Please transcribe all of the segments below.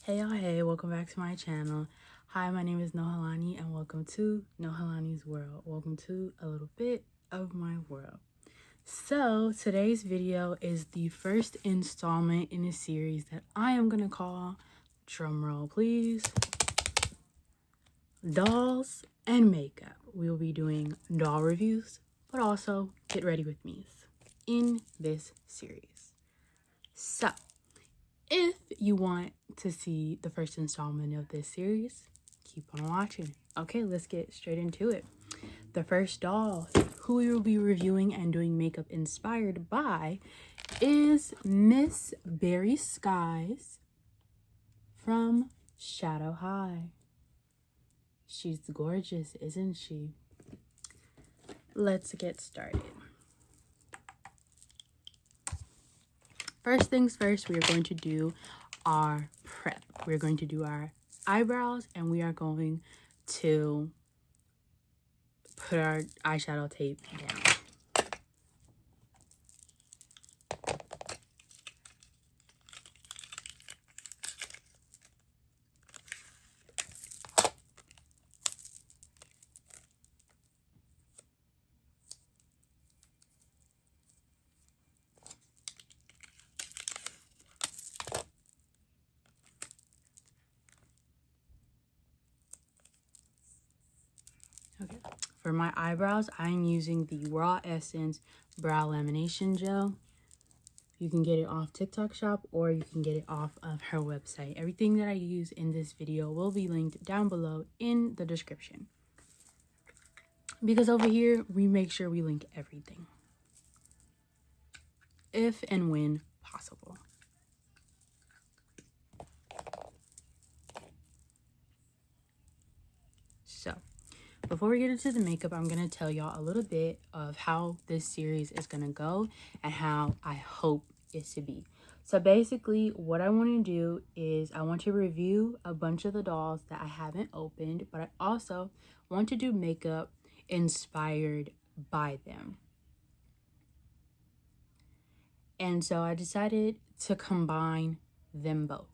Hey y'all, hey, welcome back to my channel. Hi, my name is Nohalani and welcome to Nohalani's World. Welcome to a little bit of my world. So today's video is the first installment in a series that I am gonna call, drumroll please, dolls and makeup. We will be doing doll reviews, but also get ready with me's in this series. So if you want to see the first installment of this series, keep on watching. Okay, let's get straight into it. The first doll who we will be reviewing and doing makeup inspired by is Miss Berry Skies from Shadow High. She's gorgeous, isn't she? Let's get started. First things first, we are going to do our prep. We're going to do our eyebrows and we are going to put our eyeshadow tape down. Okay, for my eyebrows, I'm using the Raw Essence Brow Lamination Gel. You can get it off TikTok shop or you can get it off of her website. Everything that I use in this video will be linked down below in the description. Because over here, we make sure we link everything, if and when possible. So, before we get into the makeup, I'm going to tell y'all a little bit of how this series is going to go and how I hope it to be. So basically, what I want to do is I want to review a bunch of the dolls that I haven't opened, but I also want to do makeup inspired by them. And so I decided to combine them both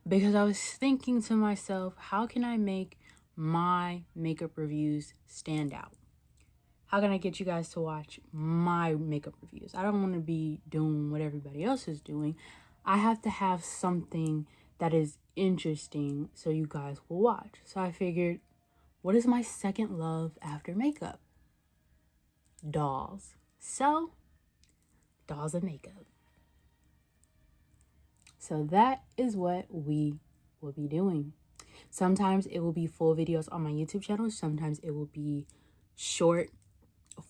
because I was thinking to myself, how can I make my makeup reviews stand out? How can I get you guys to watch my makeup reviews? I don't want to be doing what everybody else is doing. I have to have something that is interesting so you guys will watch. So I figured, what is my second love after makeup? Dolls. So, dolls and makeup. So that is what we will be doing. Sometimes it will be full videos on my YouTube channel. Sometimes it will be short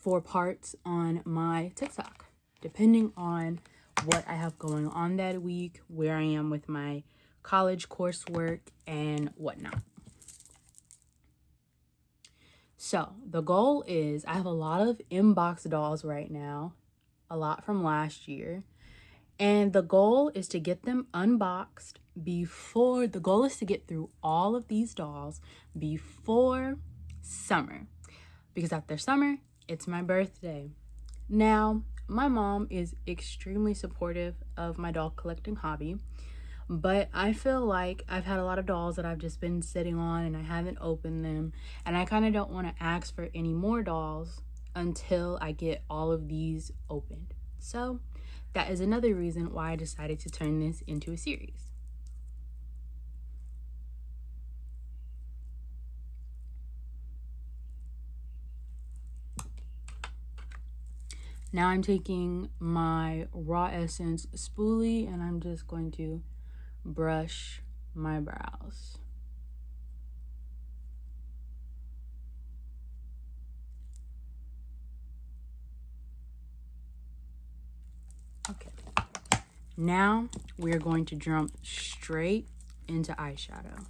4 parts on my TikTok, depending on what I have going on that week, where I am with my college coursework and whatnot. So the goal is, I have a lot of inbox dolls right now, a lot from last year. And the goal is to get them unboxed before, the goal is to get through all of these dolls before summer. Because after summer, it's my birthday. Now, my mom is extremely supportive of my doll collecting hobby. But I feel like I've had a lot of dolls that I've just been sitting on and I haven't opened them. And I kind of don't want to ask for any more dolls until I get all of these opened. So that is another reason why I decided to turn this into a series. Now I'm taking my Raw Essence spoolie and I'm just going to brush my brows. Okay. Now we're going to jump straight into eyeshadow.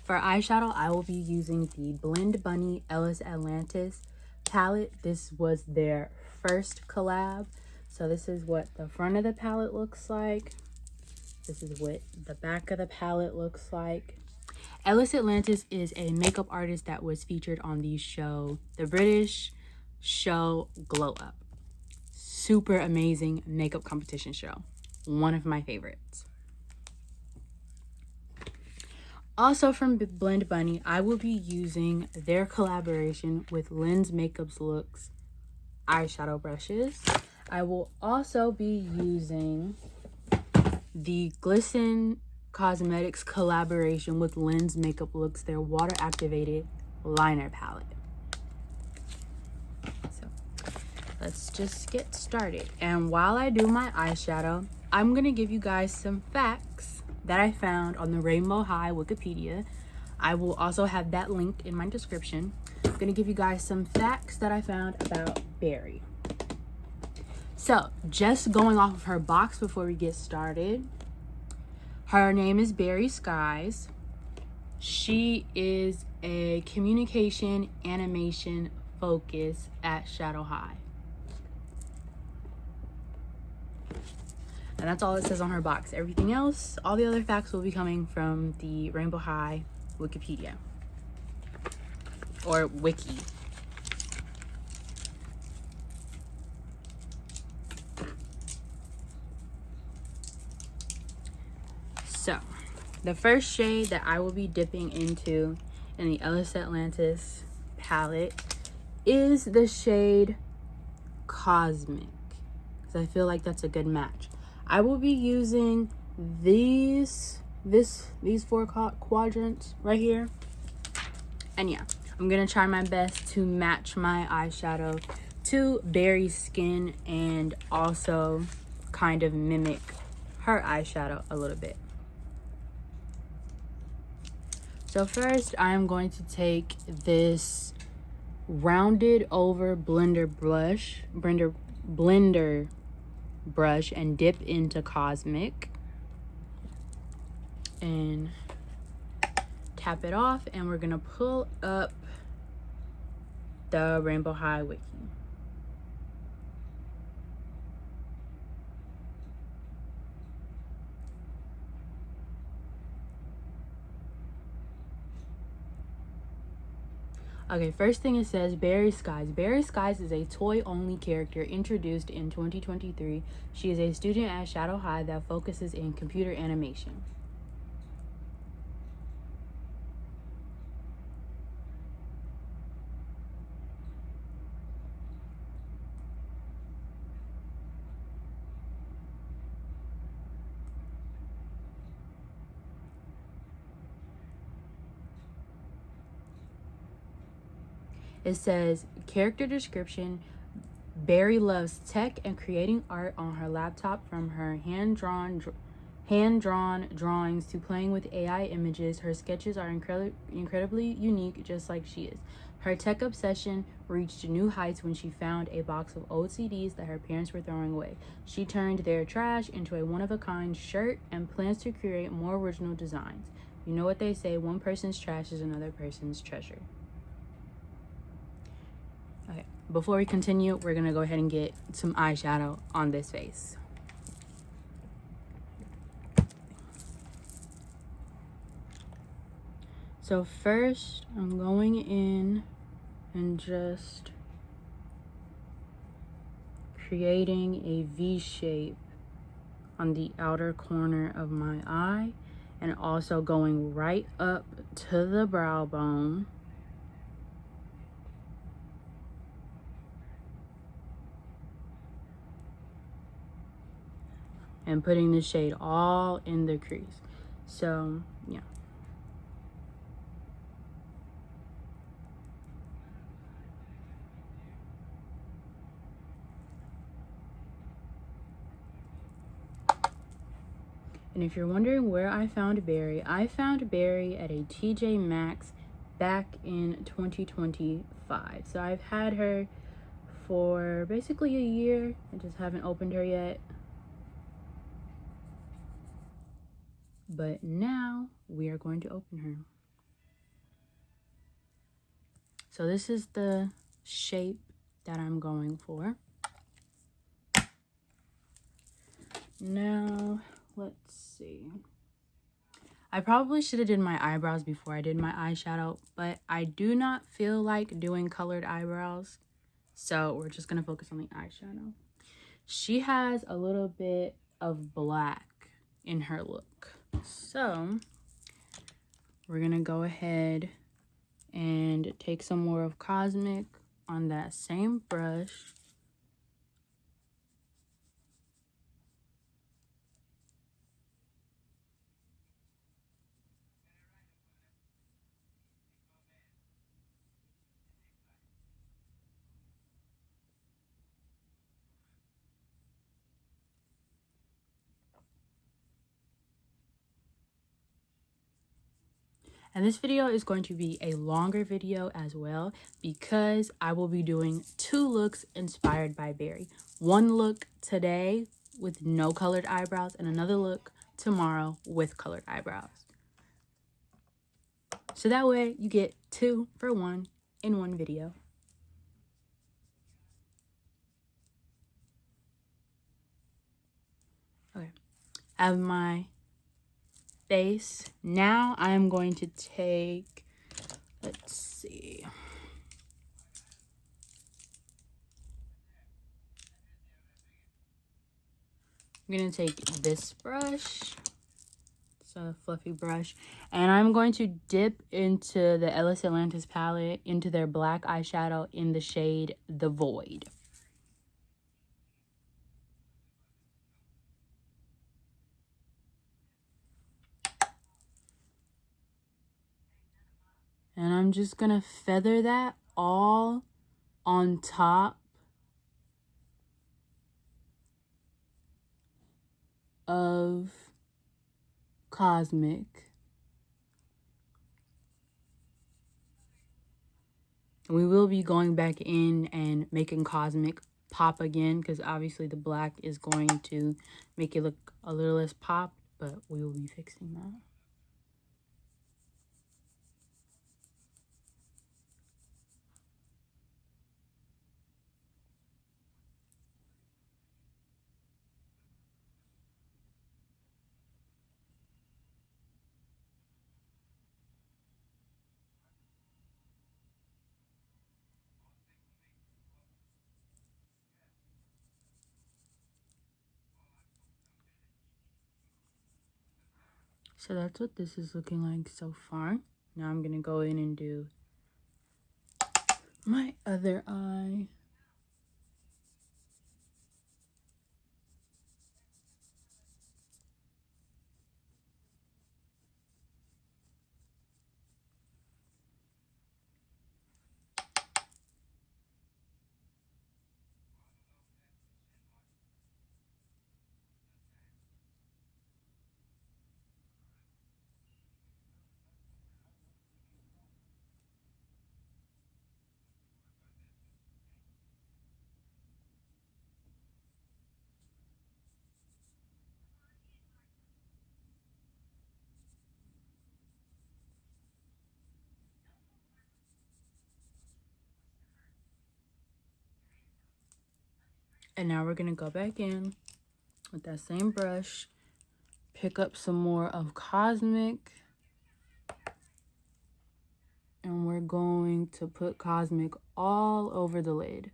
For eyeshadow, I will be using the Blend Bunny ELLIS Atlantis palette. This was their first collab. So this is what the front of the palette looks like. This is what the back of the palette looks like. ELLIS Atlantis is a makeup artist that was featured on the show, the British show Glow Up. Super amazing makeup competition show. one of my favorites. Also from Blend Bunny, I will be using their collaboration with Lens Makeup's Looks eyeshadow brushes. I will also be using the Glisten Cosmetics collaboration with Lens Makeup Looks, their water activated liner palette. So let's just get started. And while I do my eyeshadow, I'm gonna give you guys some facts that I found on the Rainbow High Wikipedia. I will also have that linked in my description. I'm gonna give you guys some facts that I found about Berry. So just going off of her box before we get started, her name is Berry Skies. She is a communication animation focus at Shadow High. And that's all it says on her box. Everything else, all the other facts will be coming from the Rainbow High Wikipedia. Or Wiki. So, the first shade that I will be dipping into in the ELLIS Atlantis palette is the shade Cosmic, because I feel like that's a good match. I will be using these four quadrants right here. And yeah, I'm gonna try my best to match my eyeshadow to Berry's skin and also kind of mimic her eyeshadow a little bit. So first, I'm going to take this rounded over blender brush and dip into Cosmic and tap it off, and we're gonna pull up the Rainbow High Wiki. Okay, first thing it says, Berry Skies. Berry Skies is a toy-only character introduced in 2023. She is a student at Shadow High that focuses in computer animation. It says, character description, Berry loves tech and creating art on her laptop. From her hand-drawn drawings to playing with AI images, her sketches are incredibly unique, just like she is. Her tech obsession reached new heights when she found a box of old CDs that her parents were throwing away. She turned their trash into a one-of-a-kind shirt and plans to create more original designs. You know what they say, one person's trash is another person's treasure. Okay, before we continue, we're gonna go ahead and get some eyeshadow on this face. So first, I'm going in and just creating a V shape on the outer corner of my eye, and also going right up to the brow bone. And putting the shade all in the crease. So, yeah. And if you're wondering where I found Berry at a TJ Maxx back in 2025. So I've had her for basically a year. I just haven't opened her yet. But now we are going to open her. So this is the shape that I'm going for. Now, let's see. I probably should have did my eyebrows before I did my eyeshadow, but I do not feel like doing colored eyebrows. So we're just gonna focus on the eyeshadow. She has a little bit of black in her look. So we're gonna go ahead and take some more of Cosmic on that same brush. And this video is going to be a longer video as well because I will be doing 2 looks inspired by Berry. One look today with no colored eyebrows and another look tomorrow with colored eyebrows. So that way you get 2 for 1 in one video. Okay, I have my face. Now I'm going to take, let's see. I'm going to take this brush. It's a fluffy brush. And I'm going to dip into the ELLIS ATLANTIS palette into their black eyeshadow in the shade The Void. And I'm just going to feather that all on top of Cosmic. We will be going back in and making Cosmic pop again because obviously the black is going to make it look a little less pop, but we will be fixing that. So that's what this is looking like so far. Now I'm gonna go in and do my other eye. And now we're gonna go back in with that same brush, pick up some more of Cosmic, and we're going to put Cosmic all over the lid.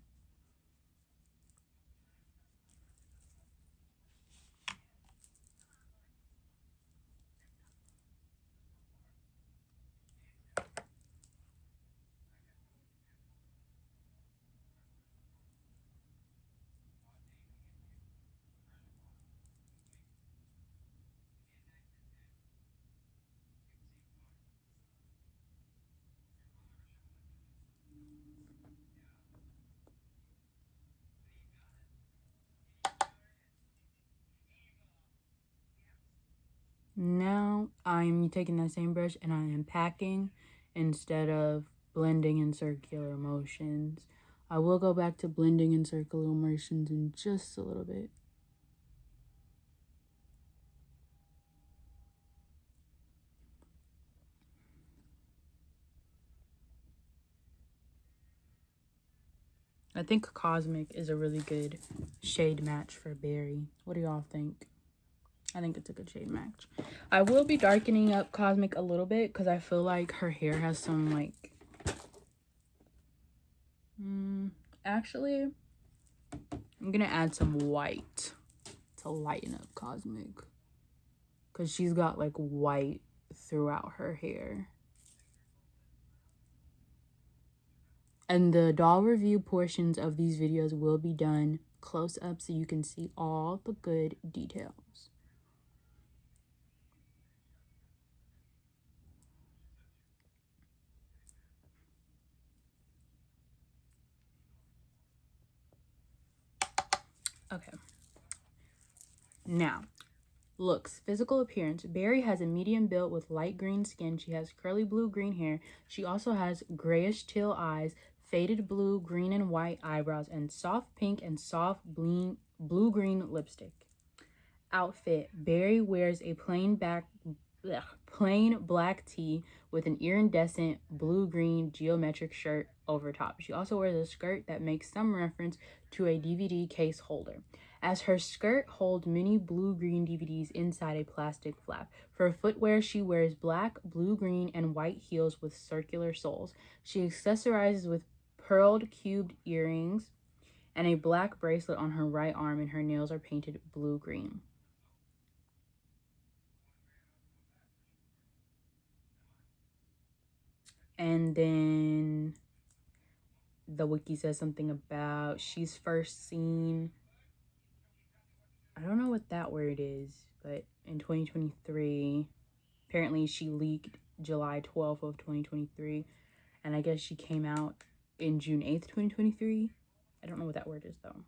Now I'm taking that same brush and I am packing instead of blending in circular motions. I will go back to blending in circular motions in just a little bit. I think Cosmic is a really good shade match for Berry. What do y'all think? I think it's a good shade match. I will be darkening up Cosmic a little bit because I feel like her hair has some like... actually, I'm going to add some white to lighten up Cosmic, because she's got like white throughout her hair. And the doll review portions of these videos will be done close up so you can see all the good details. Okay. Now, looks, physical appearance. Barry has a medium build with light green skin. She has curly blue-green hair. She also has grayish teal eyes, faded blue, green, and white eyebrows, and soft pink and soft blue-green lipstick. Outfit. Barry wears a plain black tee with an iridescent blue-green geometric shirt over top. She also wears a skirt that makes some reference to a DVD case holder, as her skirt holds many blue-green DVDs inside a plastic flap. For footwear, she wears black, blue-green, and white heels with circular soles. She accessorizes with pearled cubed earrings and a black bracelet on her right arm, and her nails are painted blue-green. And then the wiki says something about she's first seen, I don't know what that word is, but in 2023, apparently she leaked July 12th of 2023, and I guess she came out in June 8th, 2023. I don't know what that word is though.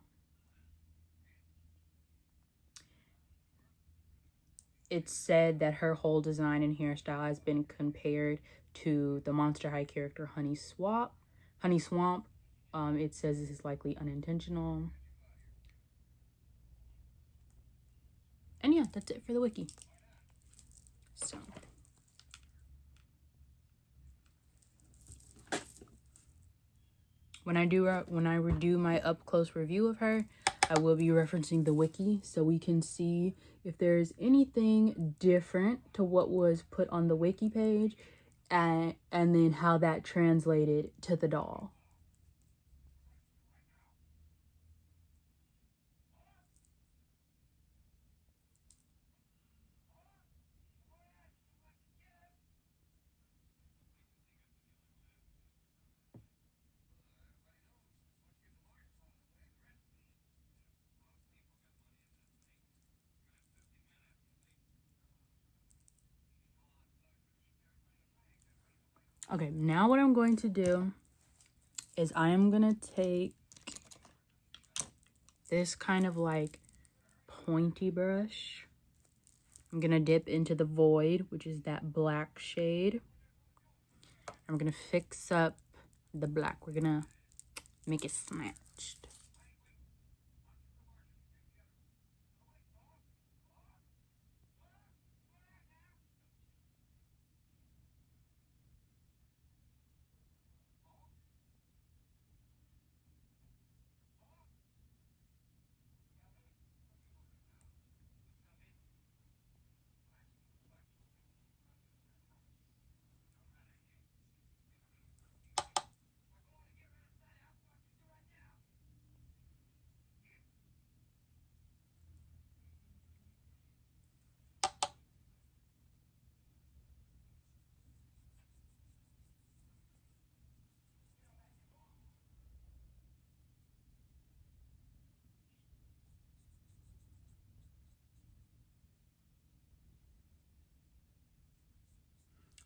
It's said that her whole design and hairstyle has been compared to the Monster High character Honey Swamp. It says this is likely unintentional. And yeah, that's it for the wiki. So when I do my up close review of her, I will be referencing the wiki so we can see if there's anything different to what was put on the wiki page, and then how that translated to the doll. Okay, now what I'm going to do is I am gonna take this kind of like pointy brush. I'm gonna dip into the void, which is that black shade. I'm gonna fix up the black. We're gonna make it smashed.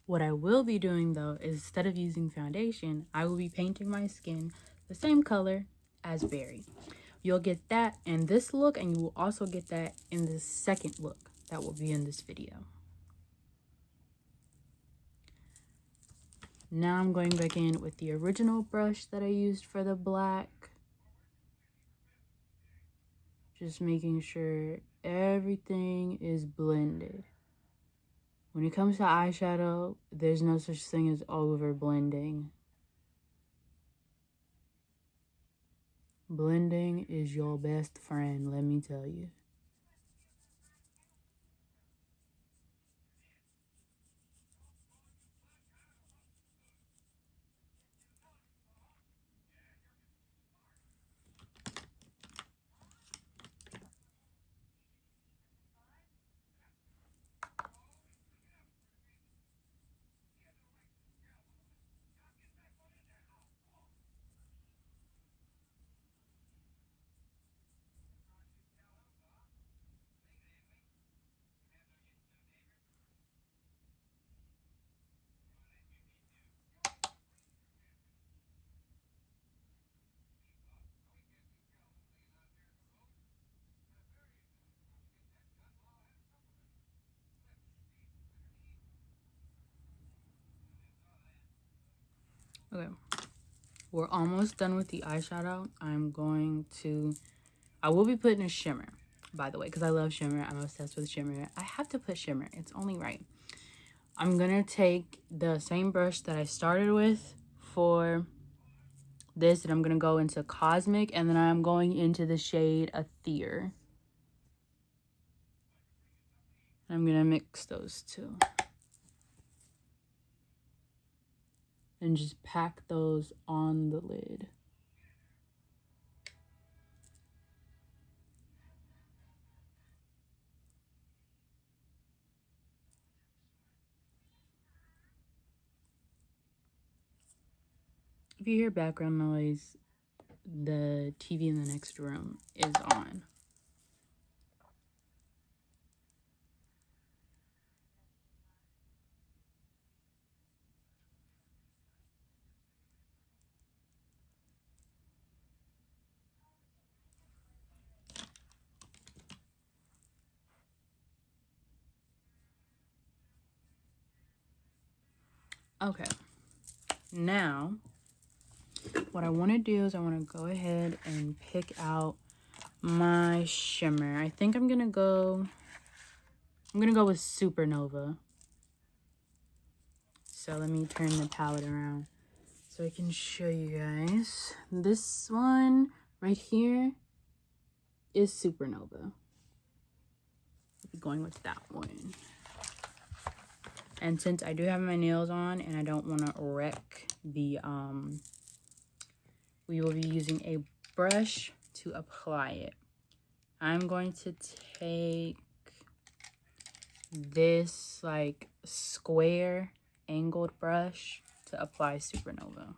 What I will be doing though is, instead of using foundation, I will be painting my skin the same color as Barry. You'll get that in this look, and you will also get that in the second look that will be in this video. Now I'm going back in with the original brush that I used for the black. Just making sure everything is blended. When it comes to eyeshadow, there's no such thing as over blending. Blending is your best friend, let me tell you. Okay, we're almost done with the eyeshadow. I will be putting a shimmer, by the way, because I love shimmer. I'm obsessed with shimmer. I have to put shimmer. It's only right. I'm gonna take the same brush that I started with for this, and I'm gonna go into Cosmic, and then I'm going into the shade Aether. I'm gonna mix those two and just pack those on the lid. If you hear background noise, the TV in the next room is on. Okay, now what I want to do is I want to go ahead and pick out my shimmer. I think I'm gonna go with Supernova. So let me turn the palette around so I can show you guys. This one right here is Supernova. I'll be going with that one. And since I do have my nails on and I don't want to wreck the we will be using a brush to apply it. I'm going to take this like square angled brush to apply Supernova.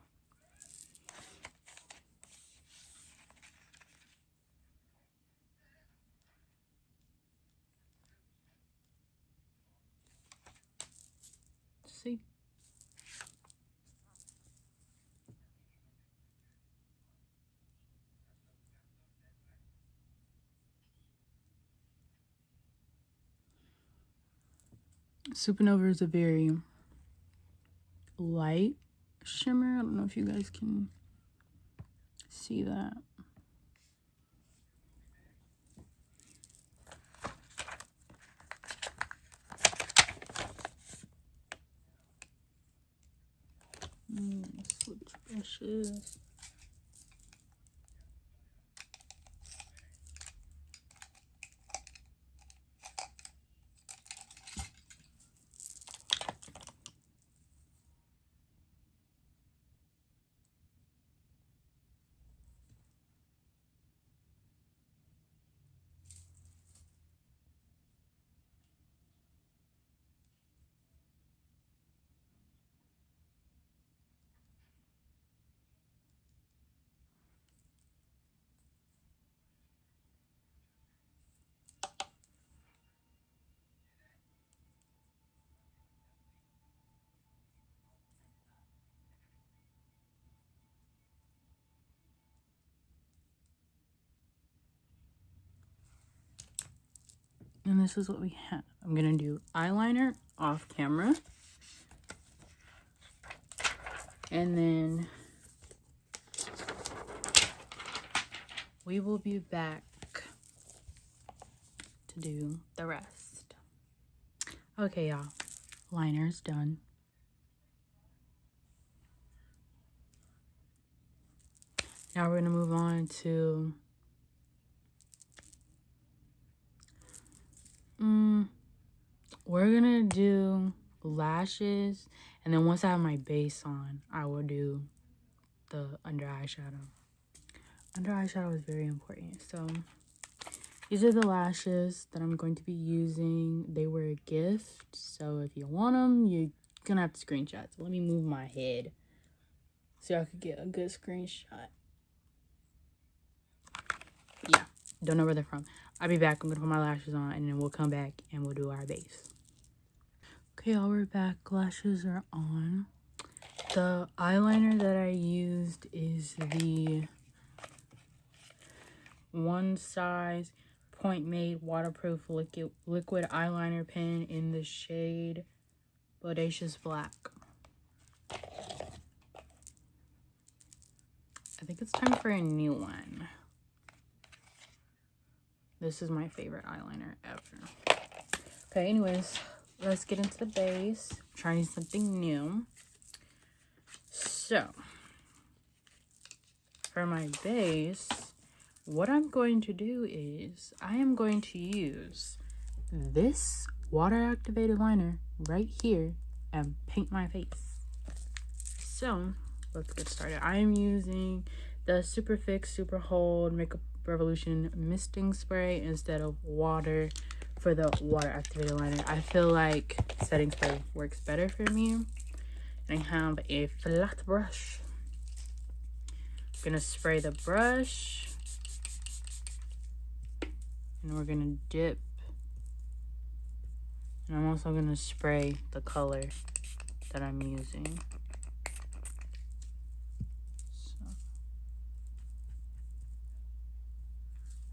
See? Supernova is a very light shimmer. I don't know if you guys can see that. Switch brushes. And this is what we have. I'm gonna do eyeliner off camera. And then we will be back to do the rest. Okay, y'all. Liner's done. Now we're gonna move on to we're gonna do lashes, and then once I have my base on, I will do the under eyeshadow. Under eyeshadow is very important. So these are the lashes that I'm going to be using. They were a gift, so if you want them, you're gonna have to screenshot. So let me move my head so I could get a good screenshot. Yeah, don't know where they're from. I'll be back. I'm gonna put my lashes on, and then we'll come back and we'll do our base. Okay, y'all, we're back. Lashes are on. The eyeliner that I used is the One Size Point Made Waterproof Liquid Eyeliner Pen in the shade Bodacious Black. I think it's time for a new one. This is my favorite eyeliner ever. Okay, anyways, let's get into the base. I'm trying something new. So, for my base, what I'm going to do is I am going to use this water activated liner right here and paint my face. So let's get started. I am using the Super Fix Super Hold Makeup Revolution misting spray instead of water for the water activated liner. I feel like setting spray works better for me. And I have a flat brush. I'm gonna spray the brush and we're gonna dip. And I'm also gonna spray the color that I'm using. So,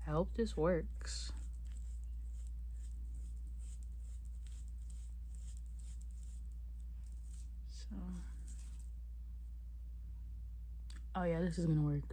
I hope this works. So, oh yeah, this is gonna work.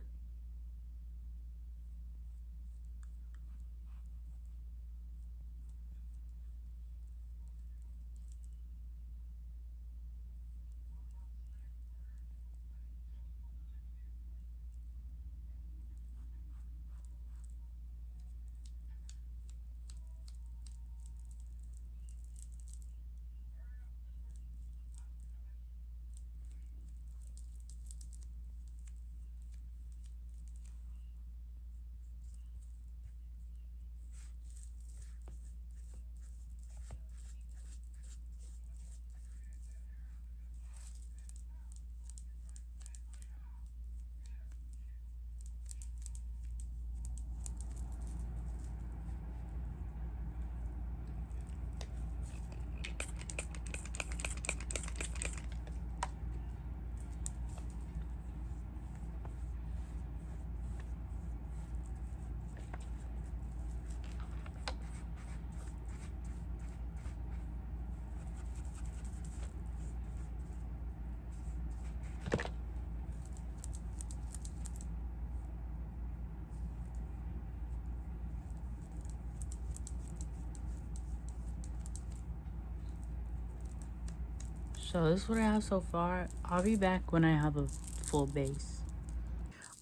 So this is what I have so far. I'll be back when I have a full base.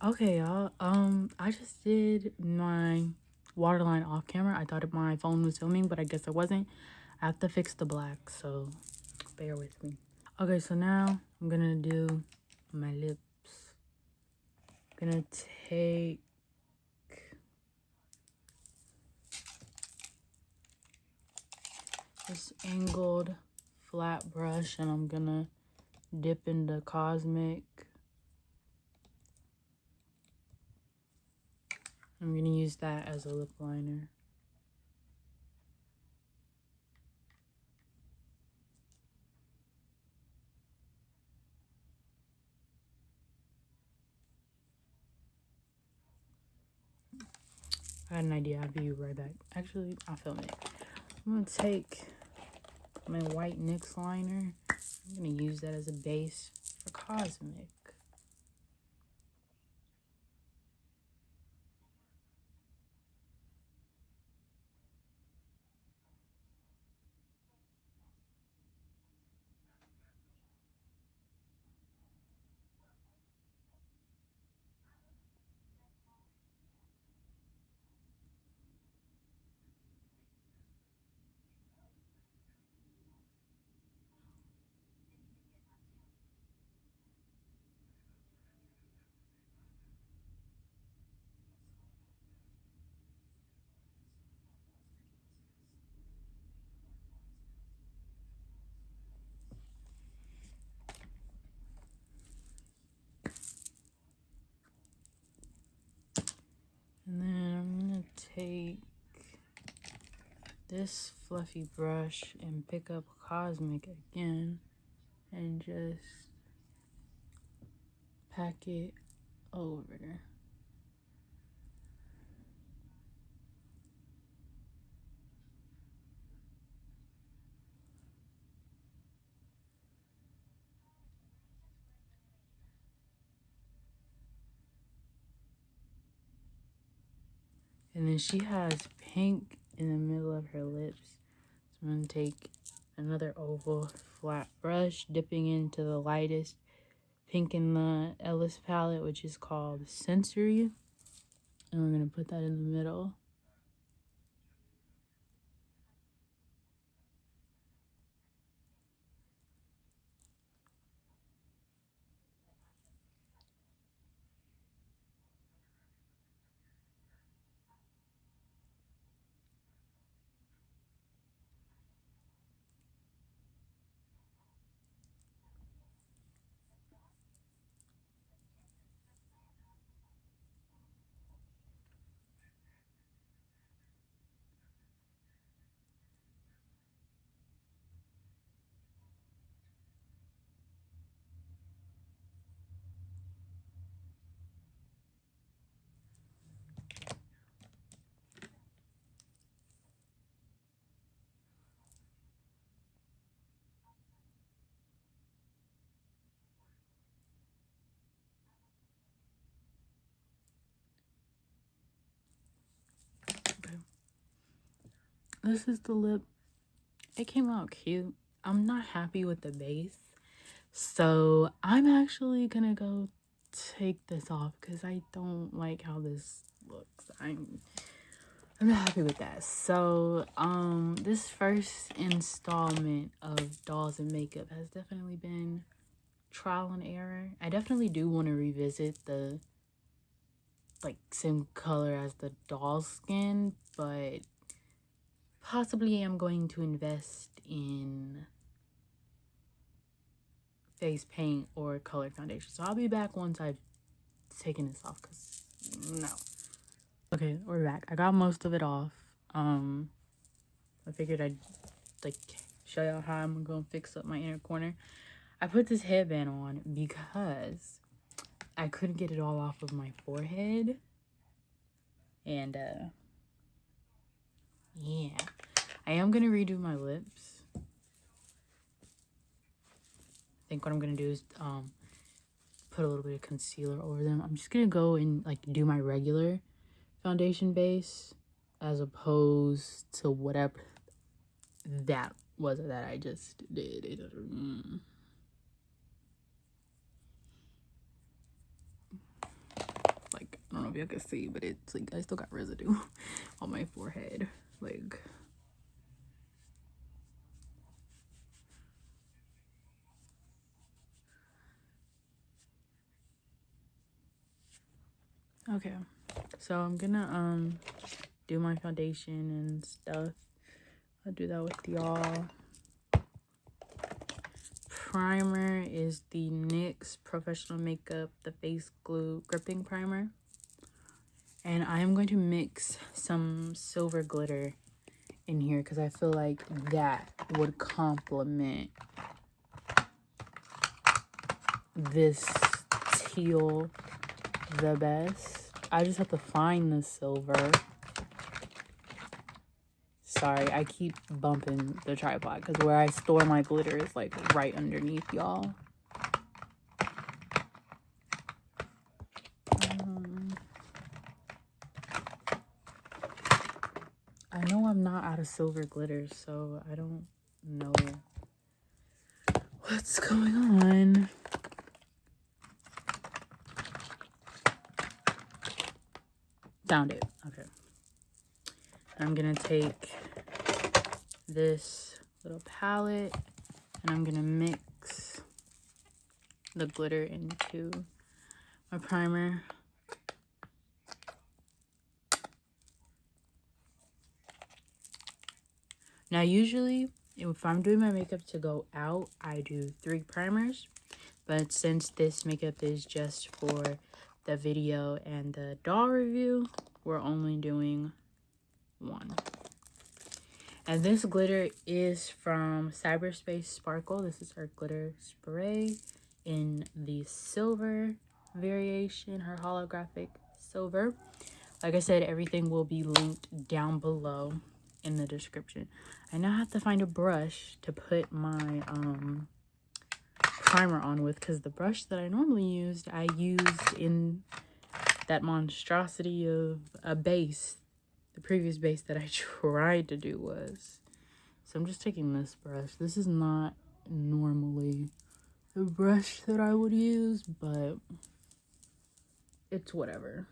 Okay, y'all. I just did my waterline off camera. I thought my phone was filming, but I guess it wasn't. I have to fix the black, so bear with me. Okay, so now I'm gonna do my lips. I'm gonna take this angled flat brush and I'm gonna dip into Cosmic. I'm gonna use that as a lip liner. I had an idea. I'll be right back. Actually, I'll film it. I'm gonna take my white NYX liner. I'm gonna use that as a base for Cosmic. And then I'm gonna take this fluffy brush and pick up Cosmic again and just pack it over. And then she has pink in the middle of her lips. So I'm going to take another oval flat brush, dipping into the lightest pink in the ELLIS palette, which is called Sensory. And we're going to put that in the middle. Okay. This is the lip. It came out cute. I'm not happy with the base. So I'm actually gonna go take this off because I don't like how this looks. I'm not happy with that. So this first installment of dolls and makeup has definitely been trial and error. I definitely do want to revisit the like same color as the doll skin, but possibly I'm going to invest in face paint or colored foundation. So I'll be back once I've taken this off, because no. Okay, we're back. I got most of it off. I figured I'd like show y'all how I'm gonna fix up my inner corner. I put this headband on because I couldn't get it all off of my forehead. And yeah, I am gonna redo my lips. I think what I'm gonna do is put a little bit of concealer over them. I'm just gonna go and like do my regular foundation base as opposed to whatever that was that I just did. Like, I don't know if y'all can see, but it's like I still got residue on my forehead. Like, okay, so I'm gonna do my foundation and stuff. I'll do that with y'all. Primer is the NYX Professional Makeup The Face Glue Gripping Primer. And I am going to mix some silver glitter in here because I feel like that would complement this teal the best. I just have to find the silver. Sorry, I keep bumping the tripod because where I store my glitter is like right underneath y'all. I know I'm not out of silver glitter, so I don't know what's going on. Found it. Okay. I'm gonna take this little palette and I'm gonna mix the glitter into my primer. Now usually if I'm doing my makeup to go out, I do 3 primers, but since this makeup is just for the video and the doll review, we're only doing 1. And this glitter is from Cyberspace Sparkle. This is her glitter spray in the silver variation, her holographic silver. Like I said, everything will be linked down below in the description. I now have to find a brush to put my primer on with, because the brush that I normally used, I used in that monstrosity of a base the previous base that I tried to do was. So I'm just taking this brush. This is not normally the brush that I would use, but it's whatever.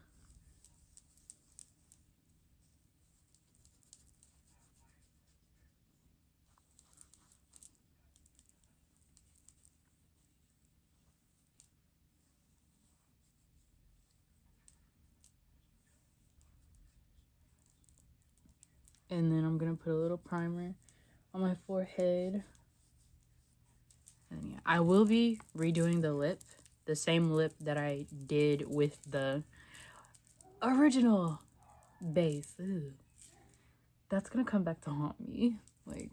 And then I'm gonna put a little primer on my forehead. And yeah, I will be redoing the lip, the same lip that I did with the original base. Ew. That's gonna come back to haunt me. Like,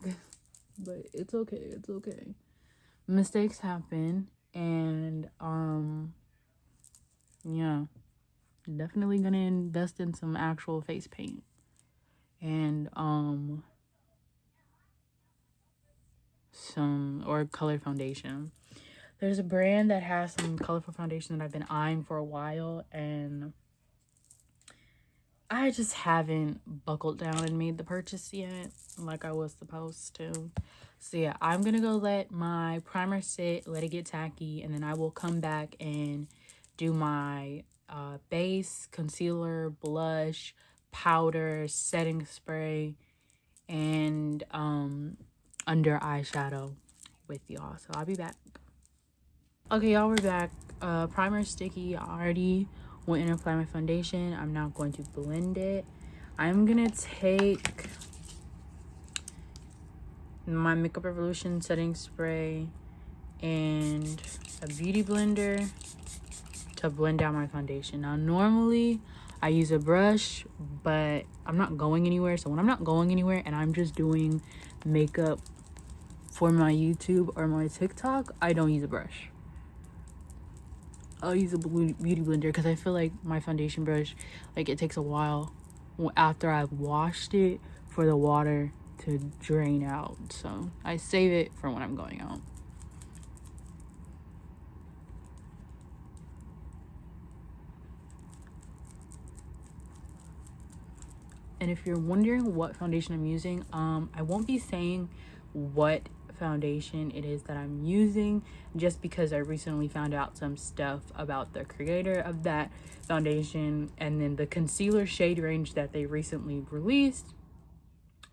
but it's okay, it's okay. Mistakes happen, and yeah, definitely gonna invest in some actual face paint. And some or color foundation. There's a brand that has some colorful foundation that I've been eyeing for a while, and I just haven't buckled down and made the purchase yet like I was supposed to. So yeah, I'm gonna go let my primer sit, let it get tacky, and then I will come back and do my base, concealer, blush, powder, setting spray, and under eyeshadow with y'all. So I'll be back. Okay, y'all, we're back. Primer sticky. I already went and applied my foundation. I'm now going to blend it. I'm gonna take my Makeup Revolution setting spray and a beauty blender to blend out my foundation. Now normally I use a brush, but I'm not going anywhere. So when I'm not going anywhere and I'm just doing makeup for my YouTube or my TikTok, I don't use a brush. I'll use a beauty blender because I feel like my foundation brush, like, it takes a while after I've washed it for the water to drain out. So I save it for when I'm going out. And if you're wondering what foundation I'm using, I won't be saying what foundation it is that I'm using, just because I recently found out some stuff about the creator of that foundation, and then the concealer shade range that they recently released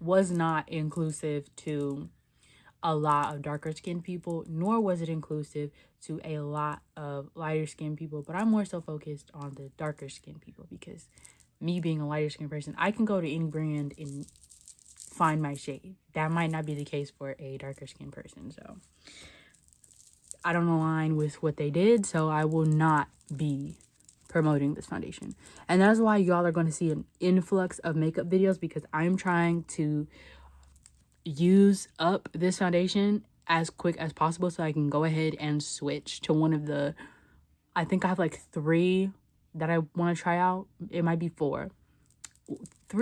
was not inclusive to a lot of darker skinned people, nor was it inclusive to a lot of lighter skinned people. But I'm more so focused on the darker skinned people because me being a lighter skinned person, I can go to any brand and find my shade. That might not be the case for a darker skinned person. So I don't align with what they did, so I will not be promoting this foundation. And that's why y'all are going to see an influx of makeup videos, because I'm trying to use up this foundation as quick as possible so I can go ahead and switch to one of the, I think I have like 3 that I want to try out. It might be 4.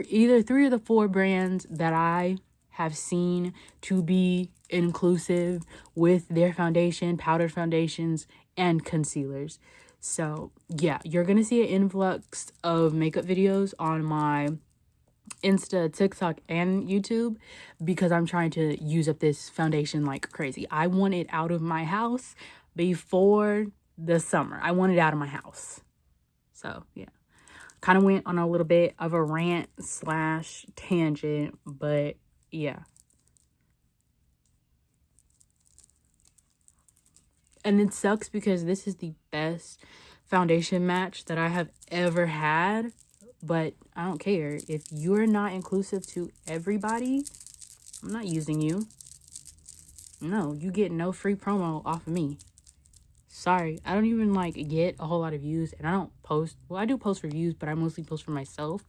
Either 3 of the 4 brands that I have seen to be inclusive with their foundation, powdered foundations, and concealers. So yeah, you're gonna see an influx of makeup videos on my Insta, TikTok, and YouTube, because I'm trying to use up this foundation like crazy. I want it out of my house before the summer. I want it out of my house. So yeah, kind of went on a little bit of a rant / tangent, but yeah. And it sucks because this is the best foundation match that I have ever had, but I don't care. If you're not inclusive to everybody, I'm not using you. No, you get no free promo off of me. Sorry, I don't even like get a whole lot of views, and I don't post. Well, I do post reviews, but I mostly post for myself.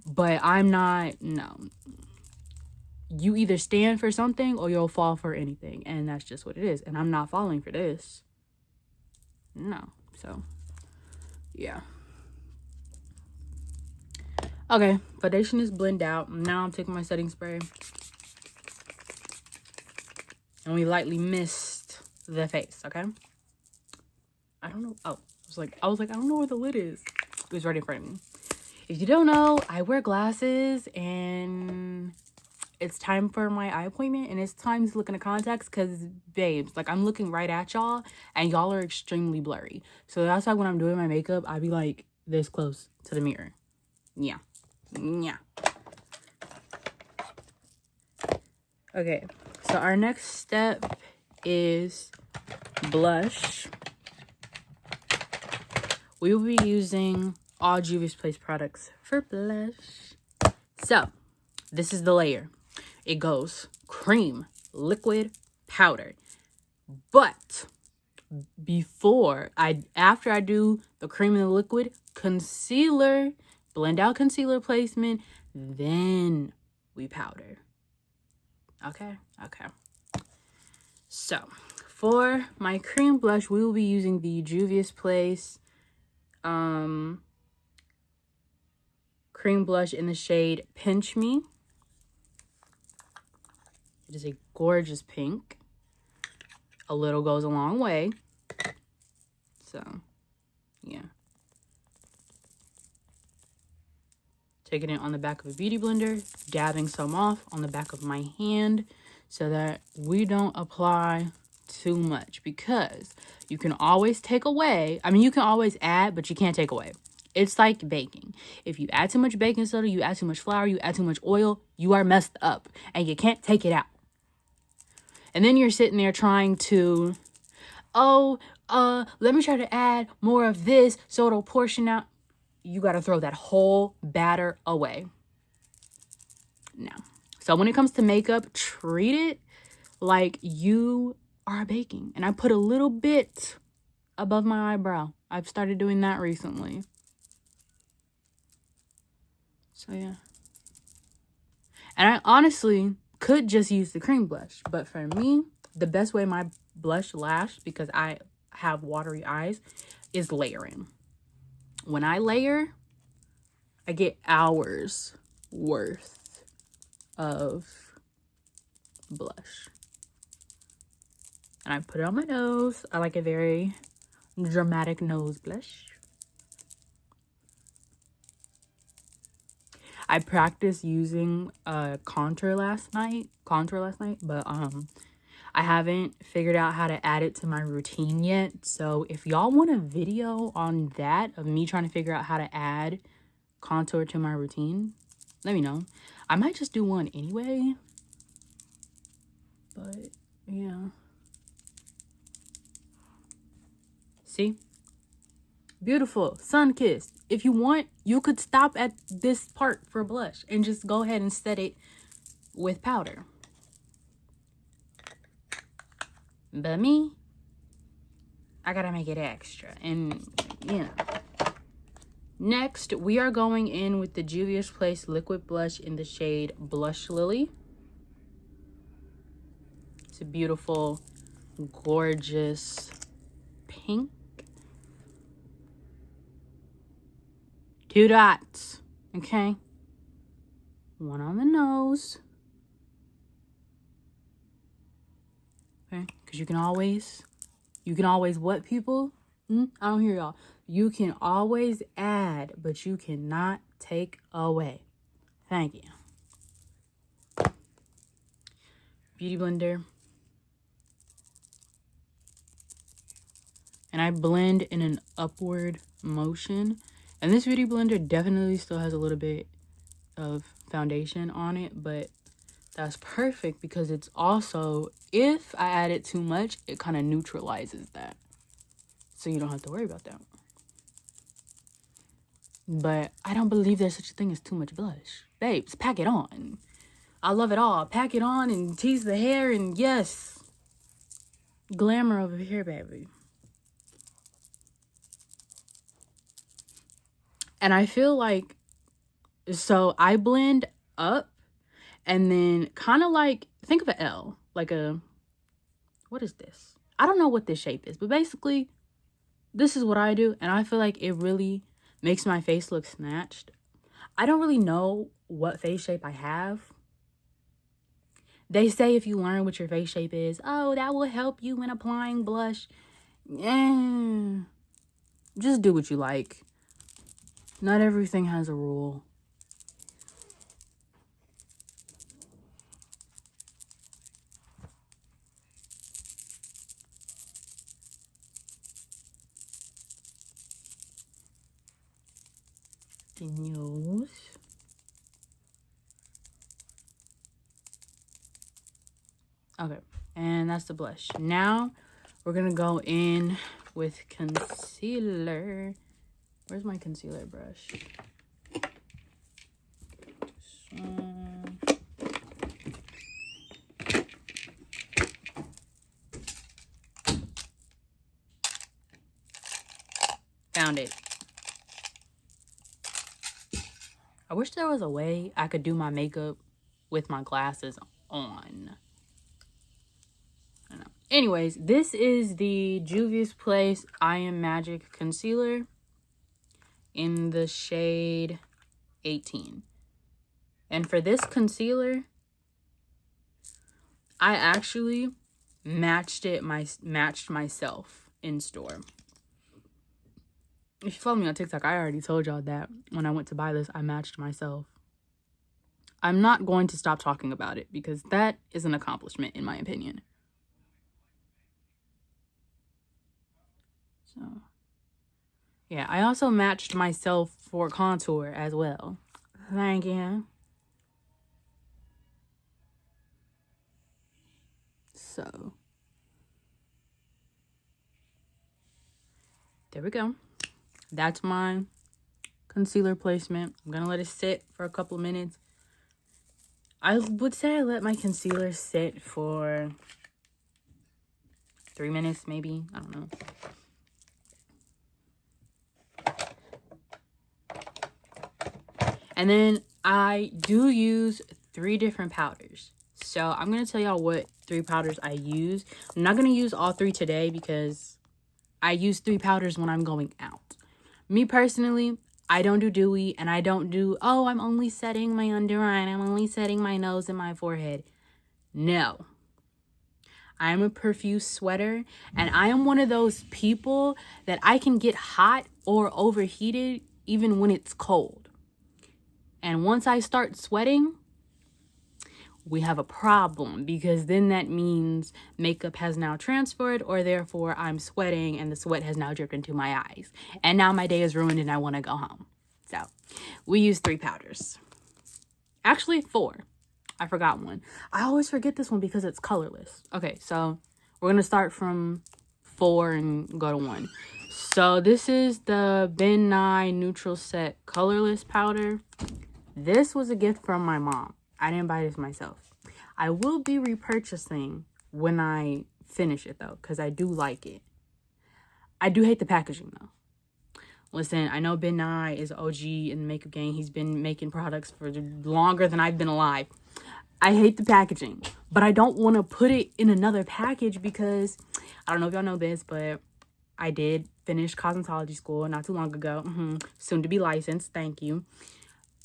But I'm not, no. You either stand for something or you'll fall for anything, and that's just what it is. And I'm not falling for this. No. So yeah. Okay, foundation is blended out. Now I'm taking my setting spray, and we lightly mist the face. Okay, I don't know. Oh, I was like I don't know where the lid is. It was right in front of me. If you don't know, I wear glasses and it's time for my eye appointment and it's time to look into contacts because, babes, like I'm looking right at y'all and y'all are extremely blurry. So that's why when I'm doing my makeup, I be like this close to the mirror. Yeah. Yeah. Okay. So our next step is blush. We will be using all Juvia's Place products for blush. So, this is the layer. It goes cream, liquid, powder. But after I do the cream and the liquid, concealer, blend out concealer placement, then we powder. Okay. So, for my cream blush, we will be using the Juvia's Place cream blush in the shade Pinch Me. It is a gorgeous pink. A little goes a long way. So, yeah. Taking it on the back of a beauty blender, dabbing some off on the back of my hand so that we don't apply too much, because you can always take away. I mean, you can always add, but you can't take away. It's like baking. If you add too much baking soda, you add too much flour, you add too much oil, you are messed up and you can't take it out. And then you're sitting there trying to, let me try to add more of this so it'll portion out. You got to throw that whole batter away. No. So when it comes to makeup, treat it like you are baking. And I put a little bit above my eyebrow. I've started doing that recently. So yeah. And I honestly could just use the cream blush. But for me, the best way my blush lasts, because I have watery eyes, is layering. When I layer, I get hours worth of blush. And I put it on my nose. I like a very dramatic nose blush. I practiced using contour last night, but I haven't figured out how to add it to my routine yet. So if y'all want a video on that, of me trying to figure out how to add contour to my routine, let me know. I might just do one anyway. But yeah. See? Beautiful. Sun-kissed. If you want, you could stop at this part for blush and just go ahead and set it with powder. But me, I gotta make it extra. And, you know. Next, we are going in with the Juvia's Place liquid blush in the shade Blush Lily. It's a beautiful, gorgeous pink. 2 dots, okay? One on the nose. Okay, because you can always what, people? I don't hear y'all. You can always add, but you cannot take away. Thank you. Beauty blender. And I blend in an upward motion. And this beauty blender definitely still has a little bit of foundation on it, but that's perfect because it's also, if I add it too much, it kind of neutralizes that. So you don't have to worry about that. But I don't believe there's such a thing as too much blush. Babes, pack it on. I love it all. Pack it on and tease the hair, and yes, glamour over here, baby. And I feel like, so I blend up and then kind of like, think of an L, like a, what is this? I don't know what this shape is, but basically this is what I do. And I feel like it really makes my face look snatched. I don't really know what face shape I have. They say if you learn what your face shape is, oh, that will help you when applying blush. Just do what you like. Not everything has a rule. News. Okay, and that's the blush. Now we're gonna go in with concealer. Where's my concealer brush? Found it. I wish there was a way I could do my makeup with my glasses on. I don't know. Anyways, this is the Juvia's Place I Am Magic Concealer in the shade 18. And for this concealer, I actually matched myself in store. If you follow me on TikTok, I already told y'all that when I went to buy this, I matched myself. I'm not going to stop talking about it because that is an accomplishment in my opinion. So, yeah, I also matched myself for contour as well. Thank you. So, there we go. That's my concealer placement. I'm gonna let it sit for a couple of minutes. I would say I let my concealer sit for 3 minutes, maybe. I don't know. And then I do use 3 different powders. So I'm going to tell y'all what 3 powders I use. I'm not going to use all 3 today because I use 3 powders when I'm going out. Me personally, I don't do dewy and I don't do, oh, I'm only setting my under eye and I'm only setting my nose and my forehead. No. I am a profuse sweater and I am one of those people that I can get hot or overheated even when it's cold. And once I start sweating, we have a problem because then that means makeup has now transferred or therefore I'm sweating and the sweat has now dripped into my eyes. And now my day is ruined and I want to go home. So we use 3 powders. Actually 4. I forgot one. I always forget this one because it's colorless. Okay, so we're going to start from 4 and go to 1. So this is the Ben Nye Neutral Set Colorless Powder. This was a gift from my mom. I didn't buy this myself. I will be repurchasing when I finish it though, because I do like it. I do hate the packaging though. Listen, I know Ben Nye is OG in the makeup game. He's been making products for longer than I've been alive. I hate the packaging, but I don't want to put it in another package because I don't know if y'all know this, but I did finish cosmetology school not too long ago. Soon to be licensed. Thank you.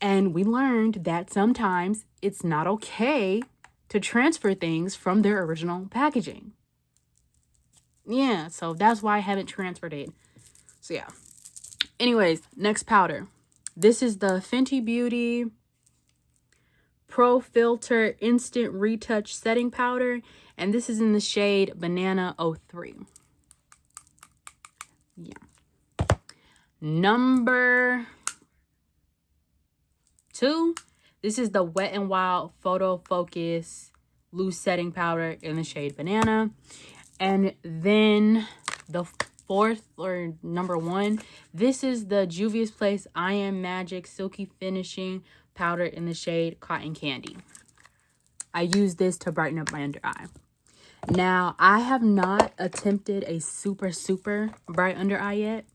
And we learned that sometimes it's not okay to transfer things from their original packaging. Yeah, so that's why I haven't transferred it. So yeah. Anyways, next powder. This is the Fenty Beauty Pro Filter Instant Retouch Setting Powder. And this is in the shade Banana 03. Yeah. Number 2, this is the Wet n Wild Photo Focus Loose Setting Powder in the shade Banana. And then the 4th, or number 1, this is the Juvia's Place I Am Magic Silky Finishing Powder in the shade Cotton Candy. I use this to brighten up my under eye. Now, I have not attempted a super bright under eye yet.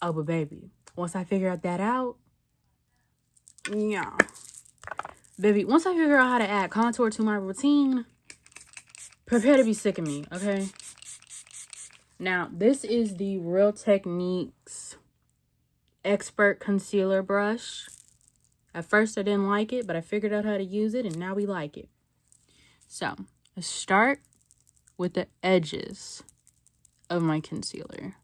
Oh, but baby, once I figure that out, yeah. Baby, once I figure out how to add contour to my routine, prepare to be sick of me, okay? Now, this is the Real Techniques Expert Concealer Brush. At first, I didn't like it, but I figured out how to use it, and now we like it. So, let's start with the edges of my concealer.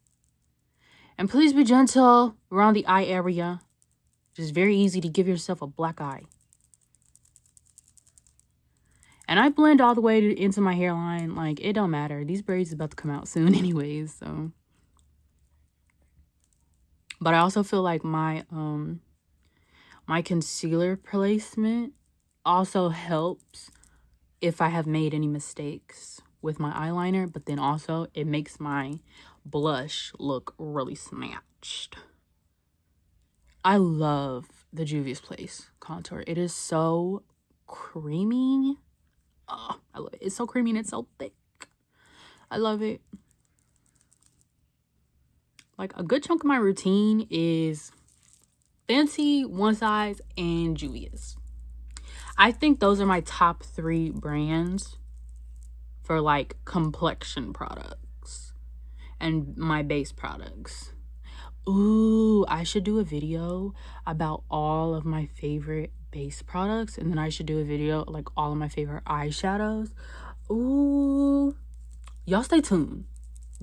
And please be gentle around the eye area. It's very easy to give yourself a black eye. And I blend all the way into my hairline. Like, it don't matter. These braids is about to come out soon anyways, so. But I also feel like my my concealer placement also helps if I have made any mistakes with my eyeliner, but then also it makes my blush look really snatched. I love the Juvia's Place contour. It is so creamy. Oh, I love it. It's so creamy and it's so thick. I love it. Like, a good chunk of my routine is Fenty, One Size, and Juvia's. I think those are my top 3 brands for, like, complexion products and my base products. Ooh, I should do a video about all of my favorite base products, and then I should do a video like all of my favorite eyeshadows. Ooh, y'all stay tuned,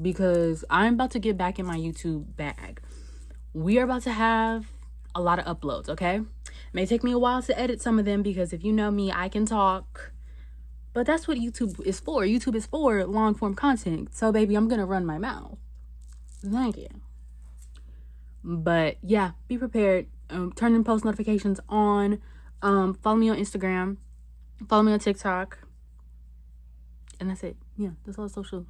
because I'm about to get back in my YouTube bag. We are about to have a lot of uploads, okay? It may take me a while to edit some of them, because if you know me, I can talk. But that's what YouTube is for. YouTube is for long form content. So baby, I'm gonna run my mouth. Thank you. But yeah, be prepared. Turn in post notifications on. Follow me on Instagram. Follow me on TikTok. And that's it. Yeah, that's all the social.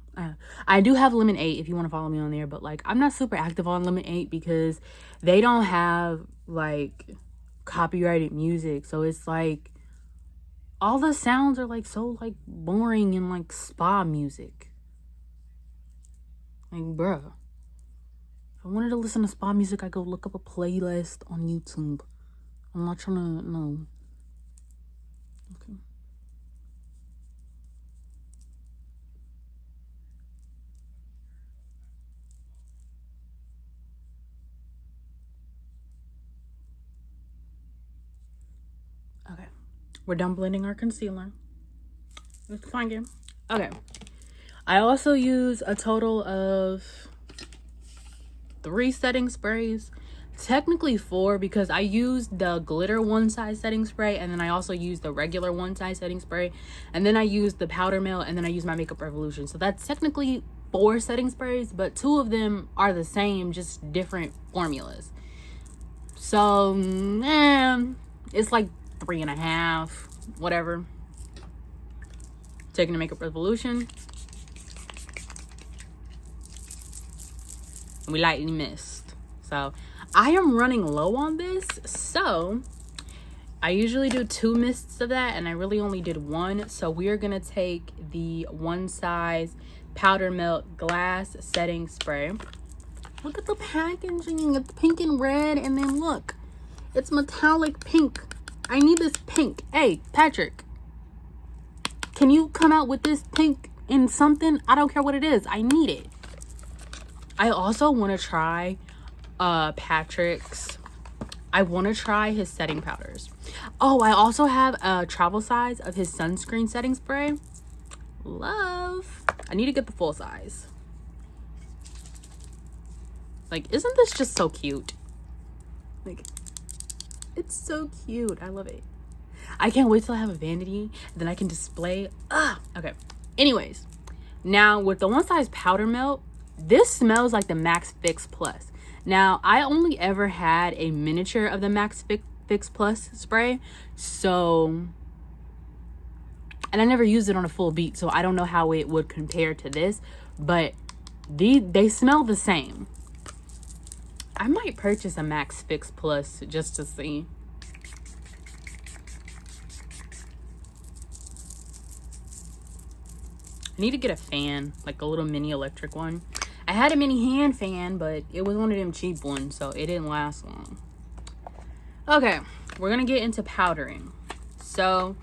I do have Lemon 8 if you want to follow me on there, but like, I'm not super active on Lemon 8 because they don't have like copyrighted music. So it's like all the sounds are like so like boring and like spa music. Like, bruh. If I wanted to listen to spa music, I go look up a playlist on YouTube. I'm not trying to, no. Okay. Okay. We're done blending our concealer. Let's find it. Okay. I also use a total of 3 setting sprays. Technically 4, because I used the glitter One Size setting spray, and then I also used the regular One Size setting spray, and then I used the powder melt, and then I used my Makeup Revolution. So that's technically 4 setting sprays, but 2 of them are the same, just different formulas. So it's like 3.5, whatever. Taking the Makeup Revolution, and we lightly mist. So I am running low on this, so I usually do 2 mists of that, and I really only did 1. So we are gonna take the One Size powder melt glass setting spray. Look at the packaging. It's pink and red, and then look, it's metallic pink. I need this pink. Hey, Patrick, can you come out with this pink in something? I don't care what it is. I need it. I also want to try Patrick's. I want to try his setting powders. Oh, I also have a travel size of his sunscreen setting spray. Love. I need to get the full size. Like, isn't this just so cute? Like, it's so cute. I love it. I can't wait till I have a vanity, then I can display. Okay. Anyways, now with the One Size powder melt, this smells like the Max Fix Plus. Now, I only ever had a miniature of the Max Fix Plus spray, so, and I never used it on a full beat, so I don't know how it would compare to this, but they smell the same. I might purchase a Max Fix Plus just to see. I need to get a fan, like a little mini electric one. I had a mini hand fan, but it was one of them cheap ones, so it didn't last long. Okay, we're gonna get into powdering. So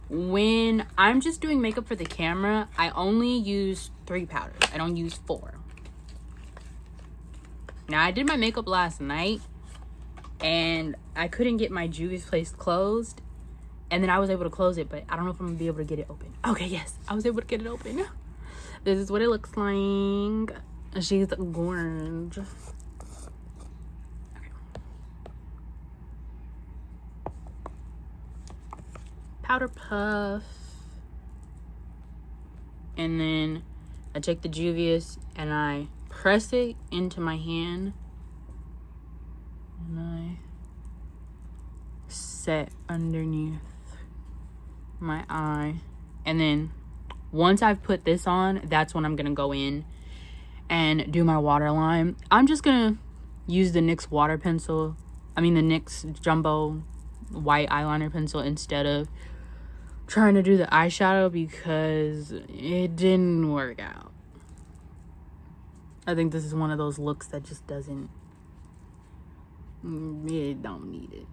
when I'm just doing makeup for the camera, I only use 3 powders. I don't use 4. Now, I did my makeup last night, and I couldn't get my Juvia's Place closed. And then I was able to close it, but I don't know if I'm gonna be able to get it open. Okay, yes, I was able to get it open. This is what it looks like. She's gorgeous. powder puff. And then I take the Juvia's and I press it into my hand. And I set underneath my eye. And then once I've put this on, that's when I'm going to go in and do my waterline. I'm just going to use the NYX water pencil. I mean the NYX jumbo white eyeliner pencil instead of trying to do the eyeshadow because it didn't work out. I think this is one of those looks that just doesn't, it don't need it.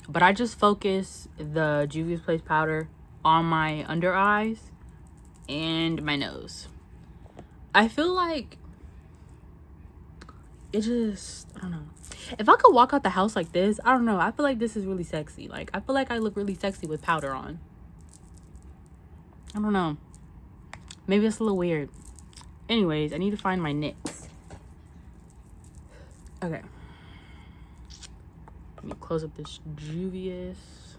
But I just focus the Juvia's Place powder on my under eyes and my nose. I feel like it just, I don't know. If I could walk out the house like this, I don't know. I feel like this is really sexy. Like, I feel like I look really sexy with powder on. I don't know. Maybe it's a little weird. Anyways, I need to find my NYX. Okay. Let me close up this Juvia's.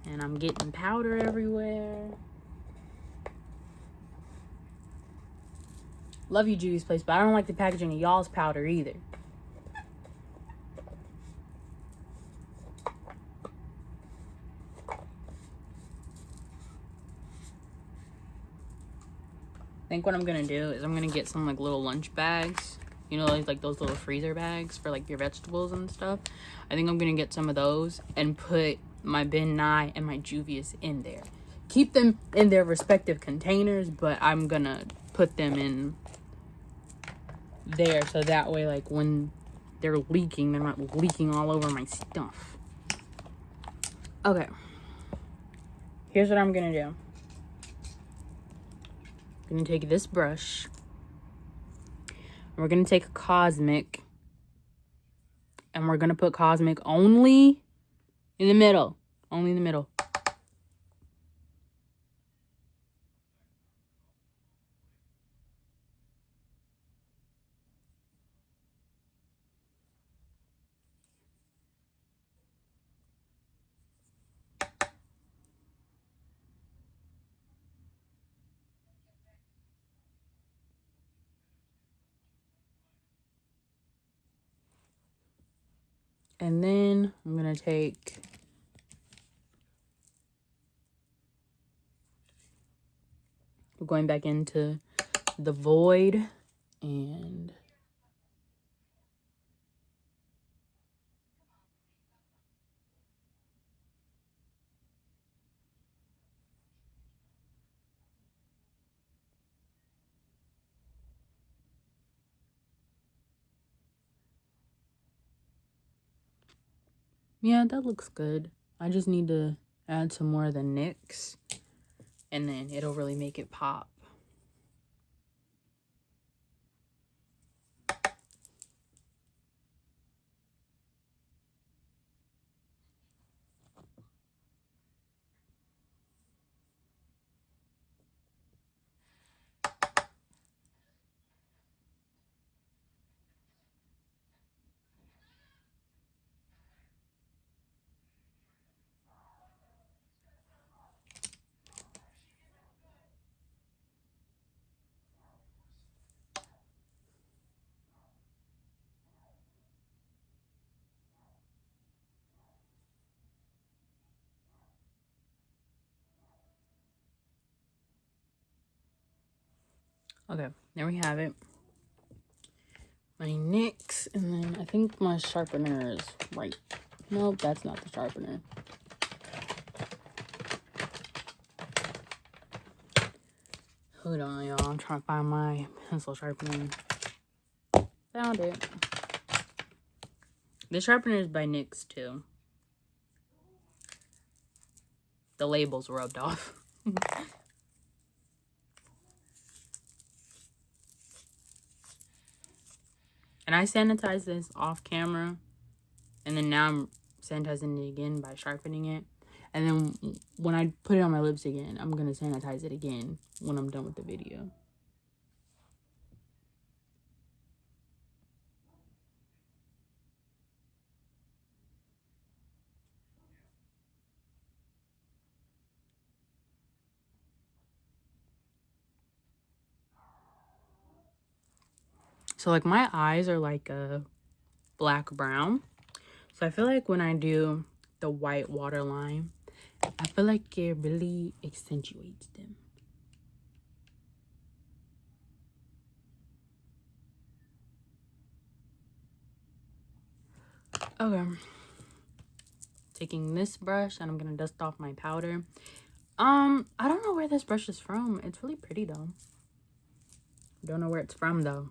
And I'm getting powder everywhere. Love you, Juvia's Place, but I don't like the packaging of y'all's powder either. I think what I'm gonna do is I'm gonna get some like little lunch bags, you know, like those little freezer bags for like your vegetables and stuff. I think I'm gonna get some of those and put my Ben Nye and my Juvia's in there. Keep them in their respective containers, but I'm gonna put them in there so that way, like, when they're leaking, they're not leaking all over my stuff. Okay, here's what I'm gonna do. I'm gonna take this brush, and we're gonna take a Cosmic, and we're gonna put Cosmic only in the middle. Only in the middle. And then I'm gonna take we're going back into the Void and yeah, that looks good. I just need to add some more of the NYX and then it'll really make it pop. Okay, there we have it. My NYX, and then I think my sharpener is right. Nope, that's not the sharpener. Hold on, y'all. I'm trying to find my pencil sharpener. Found it. The sharpener is by NYX, too. The label's rubbed off. And I sanitized this off camera. And then now I'm sanitizing it again by sharpening it. And then when I put it on my lips again, I'm going to sanitize it again when I'm done with the video. So like my eyes are like a black brown. So I feel like when I do the white waterline, I feel like it really accentuates them. Okay. Taking this brush and I'm gonna dust off my powder. I don't know where this brush is from. It's really pretty though. Don't know where it's from though.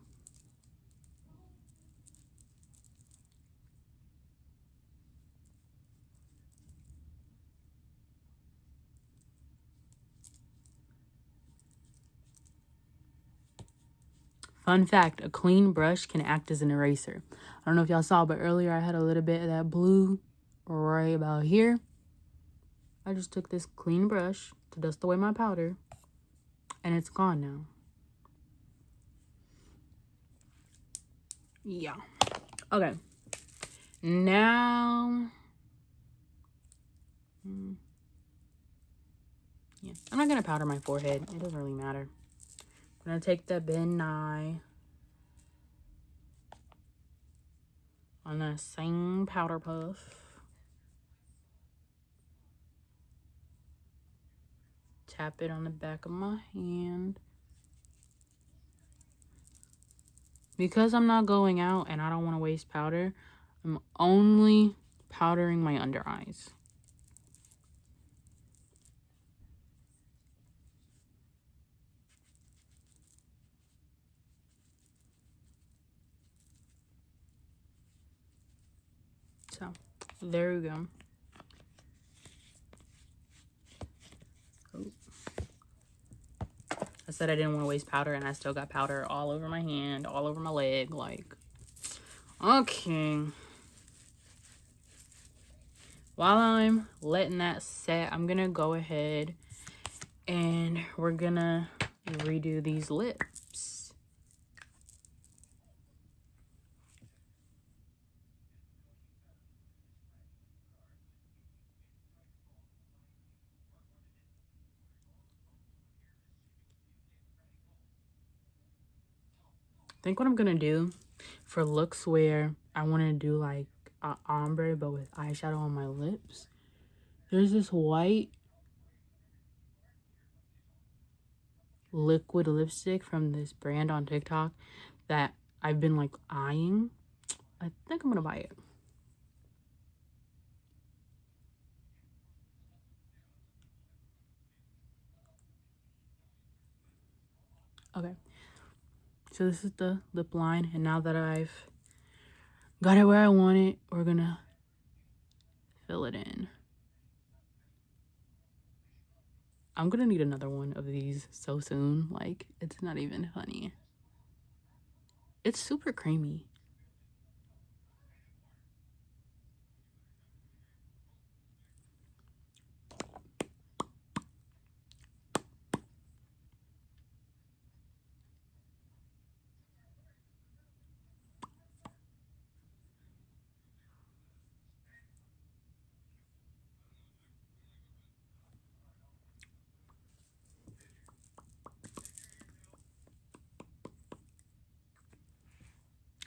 Fun fact, a clean brush can act as an eraser. I don't know if y'all saw, but earlier I had a little bit of that blue right about here. I just took this clean brush to dust away my powder, and it's gone now. Yeah. Okay. Now... yeah, I'm not going to powder my forehead. It doesn't really matter. I'm going to take the Ben Nye on the same powder puff. Tap it on the back of my hand. Because I'm not going out and I don't want to waste powder, I'm only powdering my under eyes. So, there we go. Oh. I said I didn't want to waste powder and I still got powder all over my hand, all over my leg, like, okay. While I'm letting that set, I'm gonna go ahead and we're gonna redo these lips. I think what I'm gonna do for looks where I want to do like a ombre but with eyeshadow on my lips, there's this white liquid lipstick from this brand on TikTok that I've been like eyeing. I think I'm gonna buy it. Okay, so this is the lip line, and now that I've got it where I want it, we're gonna fill it in. I'm gonna need another one of these so soon. Like, it's not even funny. It's super creamy.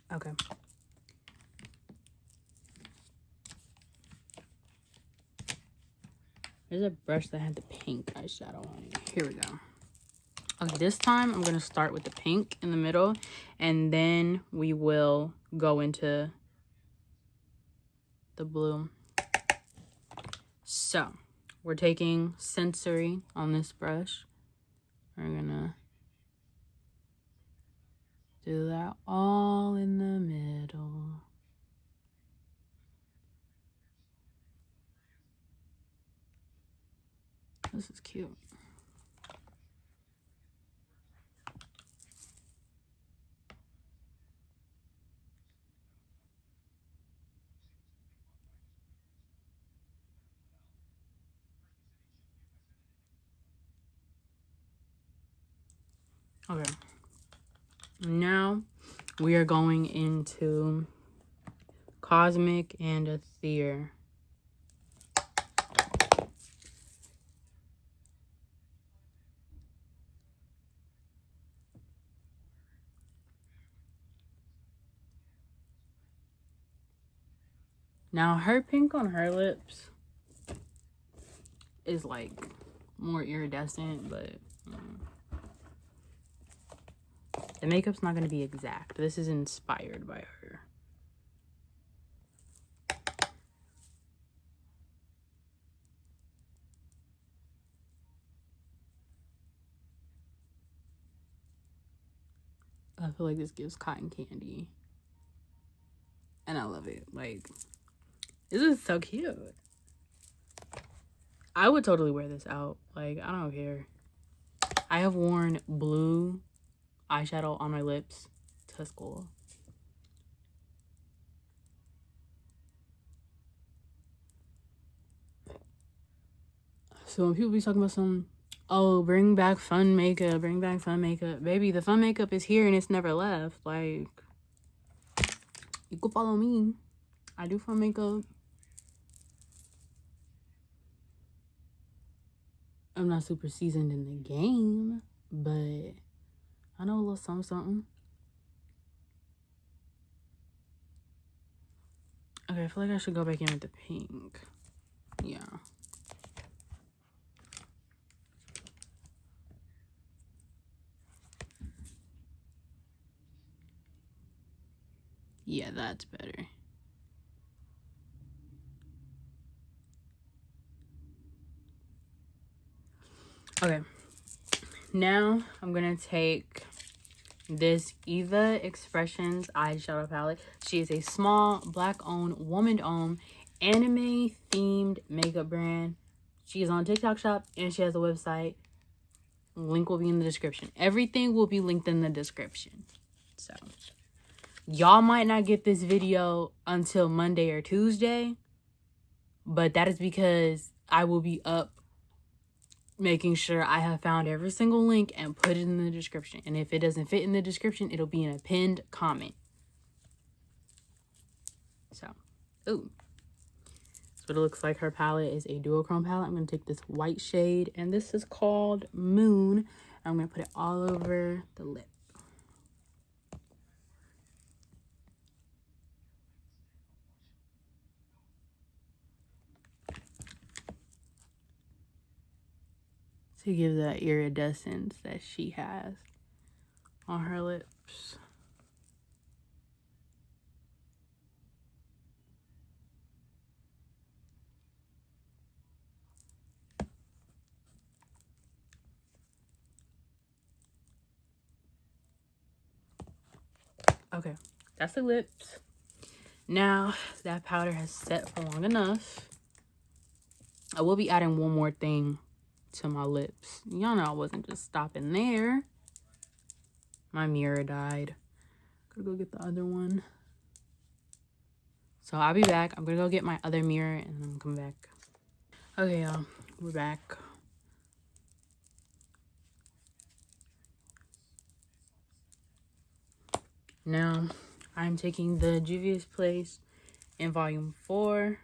Okay. There's a brush that had the pink eyeshadow on it. Here we go. Okay, this time I'm gonna start with the pink in the middle, and then we will go into the blue. So, we're taking Sensory on this brush. We're gonna do that all in the middle. This is cute. Okay. Now we are going into Cosmic and Ethereal. Now her pink on her lips is like more iridescent, but the makeup's not going to be exact. This is inspired by her. I feel like this gives cotton candy. And I love it. Like, this is so cute. I would totally wear this out. Like, I don't care. I have worn blue eyeshadow on my lips to school. So when people be talking about some, oh, bring back fun makeup, bring back fun makeup. Baby, the fun makeup is here and it's never left. Like, you can follow me. I do fun makeup. I'm not super seasoned in the game, but I know a little something, something. Okay, I feel like I should go back in with the pink. Yeah. Yeah, that's better. Okay. Now I'm gonna take this Eva Expressions eyeshadow palette. She is a small, black-owned, woman-owned, anime-themed makeup brand. She is on TikTok Shop and she has a website. Link will be in the description. Everything will be linked in the description. So, y'all might not get this video until Monday or Tuesday, but that is because I will be up making sure I have found every single link and put it in the description. And if it doesn't fit in the description, it'll be in a pinned comment. So, ooh. That's what it looks like. Her palette is a Duochrome palette. I'm going to take this white shade, and this is called Moon. I'm going to put it all over the lip. To give that iridescence that she has on her lips. Okay, that's the lips. Now that powder has set for long enough, I will be adding one more thing to my lips. Y'all know I wasn't just stopping there. My mirror died. Gotta go get the other one. So I'll be back. I'm gonna go get my other mirror and then come back. Okay, y'all, we're back. Now I'm taking the Juvia's Place in volume 4,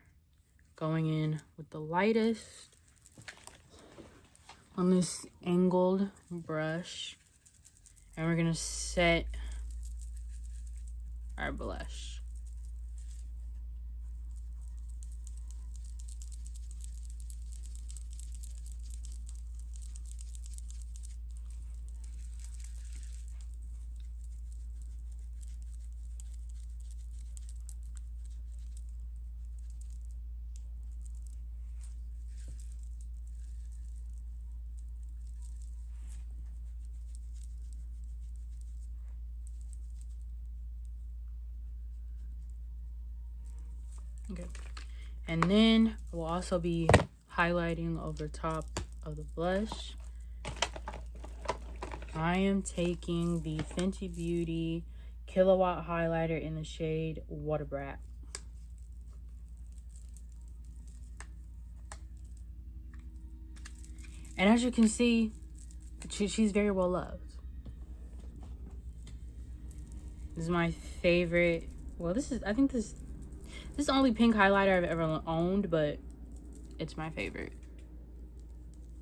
going in with the lightest on this angled brush, and we're gonna set our blush. Okay, and then we'll also be highlighting over top of the blush. I am taking the Fenty Beauty Kilowatt highlighter in the shade Water Brat. And as you can see, she's very well loved. This is my favorite. Well, I think this is the only pink highlighter I've ever owned, but it's my favorite.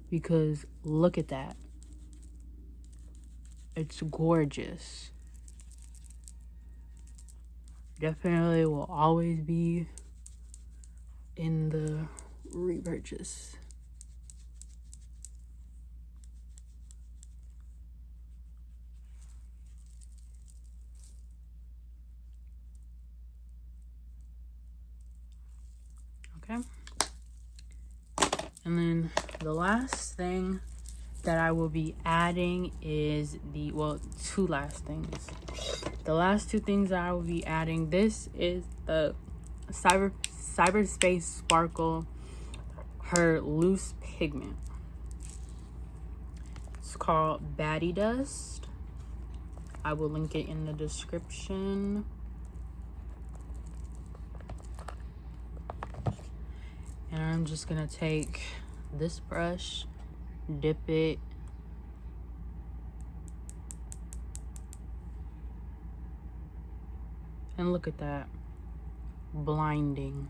Because look at that. It's gorgeous. Definitely will always be in the repurchase. Okay. And then the last thing that I will be adding is the, well, two last things. The last two things that I will be adding, this is the Cyberspace Sparkle, her loose pigment. It's called Baddie Dust. I will link it in the description. And I'm just gonna take this brush, dip it and look at that, blinding.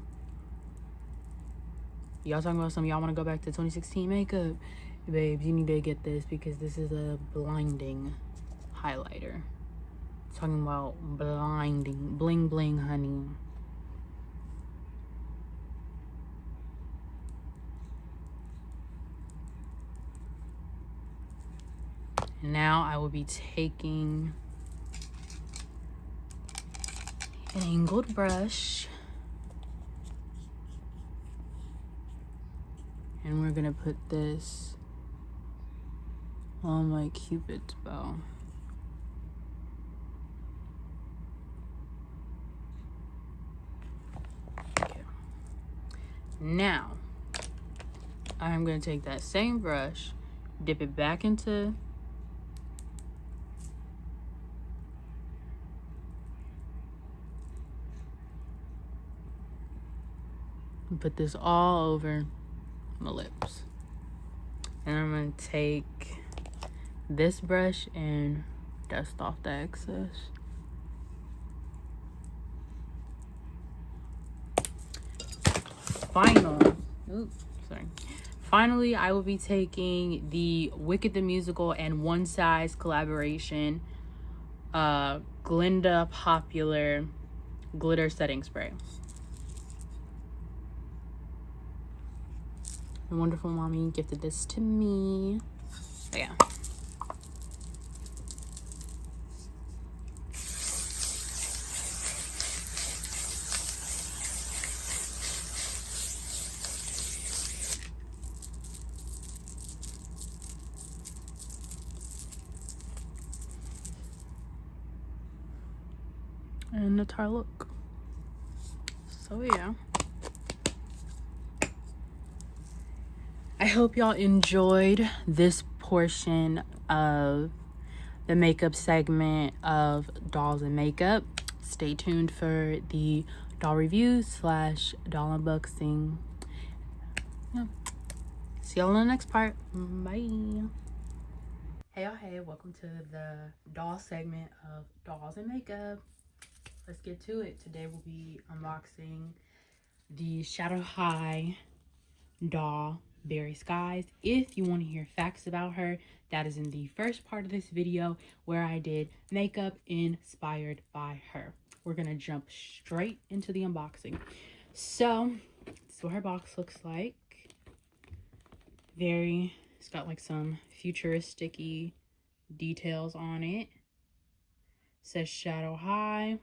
Y'all talking about some y'all want to go back to 2016 makeup, babes, you need to get this because this is a blinding highlighter. Talking about blinding, bling bling, honey. Now I will be taking an angled brush and we're gonna put this on my Cupid's bow. Okay. Now I'm gonna take that same brush, dip it back into and put this all over my lips. And I'm gonna take this brush and dust off the excess. Finally, I will be taking the Wicked the Musical and One Size collaboration Glinda Popular Glitter Setting Spray. The wonderful mommy gifted this to me. So yeah. And that's our look. So yeah. I hope y'all enjoyed this portion of the makeup segment of dolls and makeup. Stay tuned for the doll review / doll unboxing. Yeah. See y'all in the next part. Bye. Hey y'all, hey, welcome to the doll segment of dolls and makeup. Let's get to it. Today we'll be unboxing the Shadow High doll, Berry Skies. If you want to hear facts about her, that is in the first part of this video where I did makeup inspired by her. We're gonna jump straight into the unboxing. So this is what her box looks like. It's got like some futuristic-y details on it. Says Shadow High.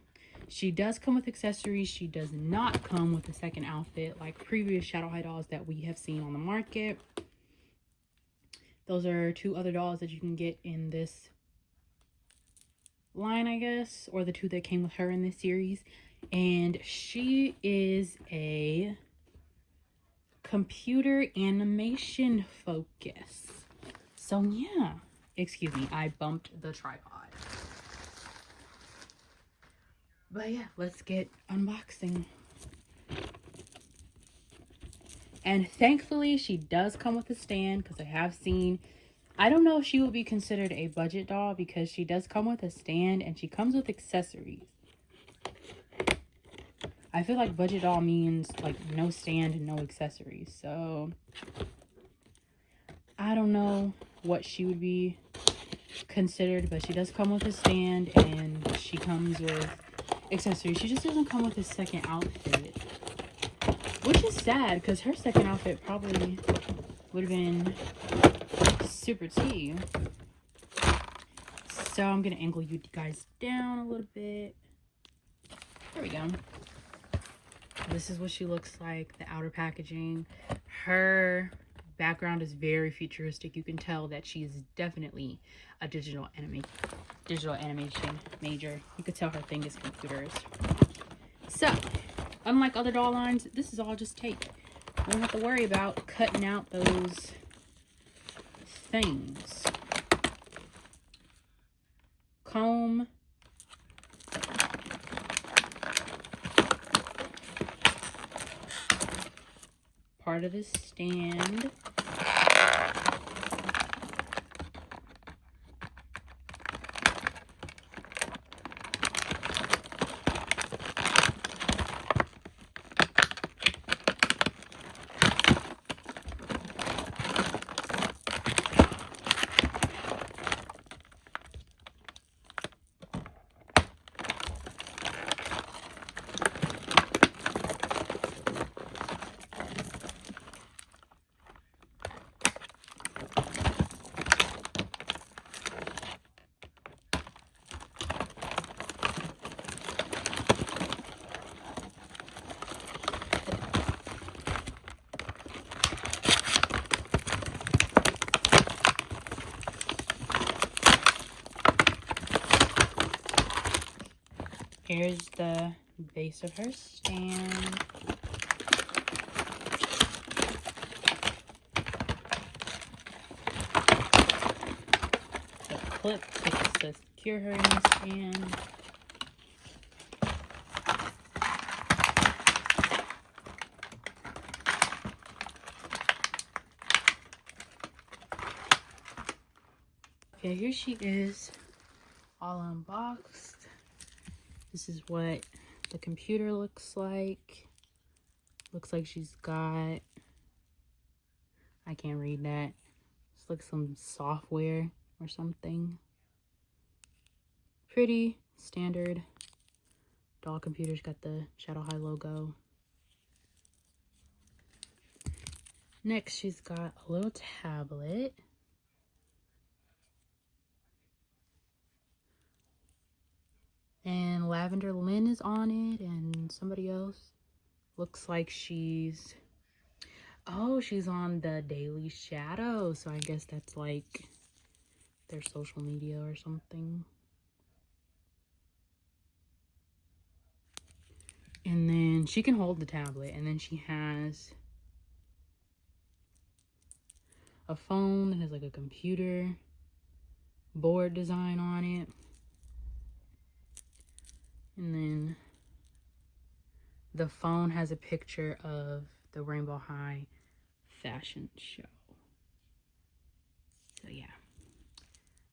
She does come with accessories. She does not come with a second outfit like previous Shadow High dolls that we have seen on the market. Those are two other dolls that you can get in this line, I guess, or the two that came with her in this series. And she is a computer animation focus. So yeah, excuse me, I bumped the tripod. But yeah, let's get unboxing. And thankfully, she does come with a stand because I have seen, I don't know if she would be considered a budget doll because she does come with a stand and she comes with accessories. I feel like budget doll means like no stand and no accessories. So I don't know what she would be considered, but she does come with a stand and she comes with accessories. She just doesn't come with a second outfit. Which is sad because her second outfit probably would have been super tea. So I'm gonna angle you guys down a little bit. There we go. This is what she looks like, the outer packaging. Her background is very futuristic. You can tell that she is definitely a digital animation major. You could tell her thing is computers. So, unlike other doll lines, this is all just tape. You don't have to worry about cutting out those things. Comb. Part of the stand. Here's the base of her stand. The clip to secure her in the stand. Okay, here she is, all unboxed. This is what the computer looks like. Looks like she's got, I can't read that. It's like some software or something. Pretty standard doll computer's got the Shadow High logo. Next, she's got a little tablet. And Lavender Lynn is on it, and somebody else. Looks like she's, oh, she's on the Daily Shadow. So I guess that's like their social media or something. And then she can hold the tablet, and then she has a phone that has like a computer board design on it. And then the phone has a picture of the Rainbow High fashion show. So yeah,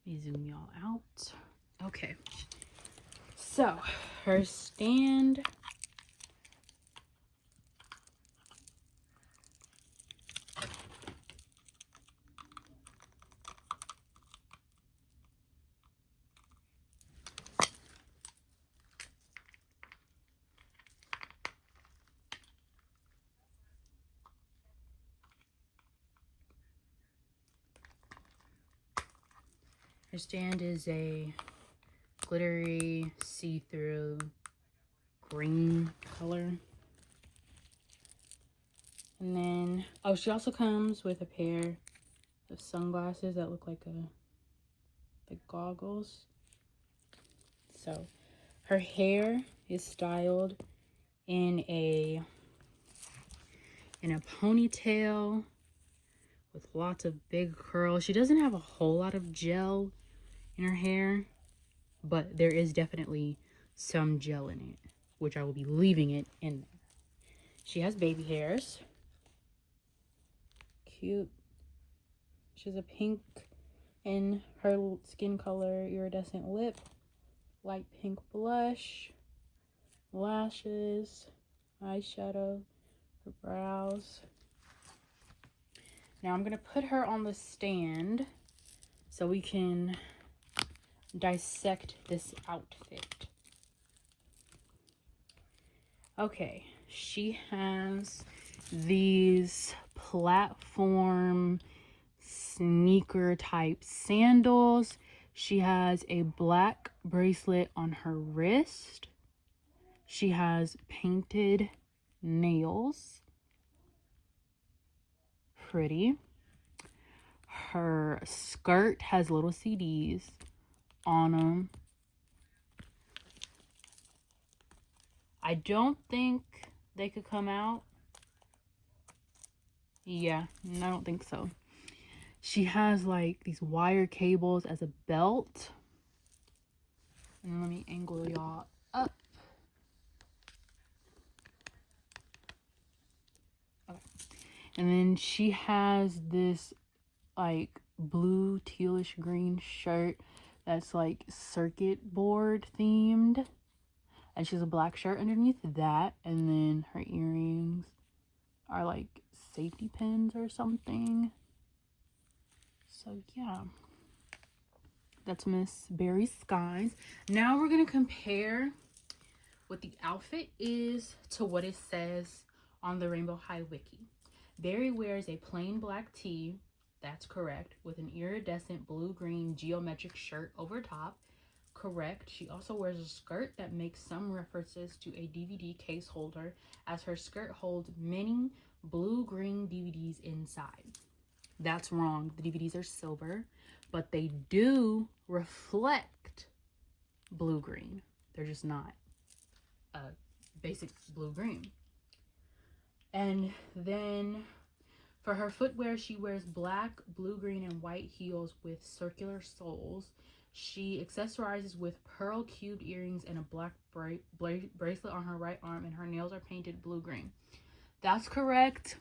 let me zoom y'all out. Okay, so her stand. Her stand is a glittery, see-through green color. And then, oh, she also comes with a pair of sunglasses that look like goggles. So her hair is styled in a ponytail with lots of big curls. She doesn't have a whole lot of gel in her hair, but there is definitely some gel in it, which I will be leaving it in there. She has baby hairs. Cute. She has a pink in her skin color, iridescent lip, light pink blush, lashes, eyeshadow, her brows. Now I'm gonna put her on the stand so we can dissect this outfit. Okay, she has these platform sneaker type sandals. She has a black bracelet on her wrist. She has painted nails. Pretty. Her skirt has little CDs on them. I don't think they could come out. Yeah, I don't think so. She has like these wire cables as a belt. And let me angle y'all up. Okay. And then she has this like blue tealish green shirt that's like circuit board themed. And she has a black shirt underneath that. And then her earrings are like safety pins or something. So yeah, that's Miss Berry Skies. Now we're gonna compare what the outfit is to what it says on the Rainbow High Wiki. Berry wears a plain black tee, that's correct, with an iridescent blue-green geometric shirt over top. Correct. She also wears a skirt that makes some references to a DVD case holder, as her skirt holds many blue-green DVDs inside. That's wrong. The DVDs are silver, but they do reflect blue-green. They're just not a basic blue-green. And then for her footwear, she wears black, blue, green, and white heels with circular soles. She accessorizes with pearl cubed earrings and a black bracelet on her right arm, and her nails are painted blue-green. That's correct.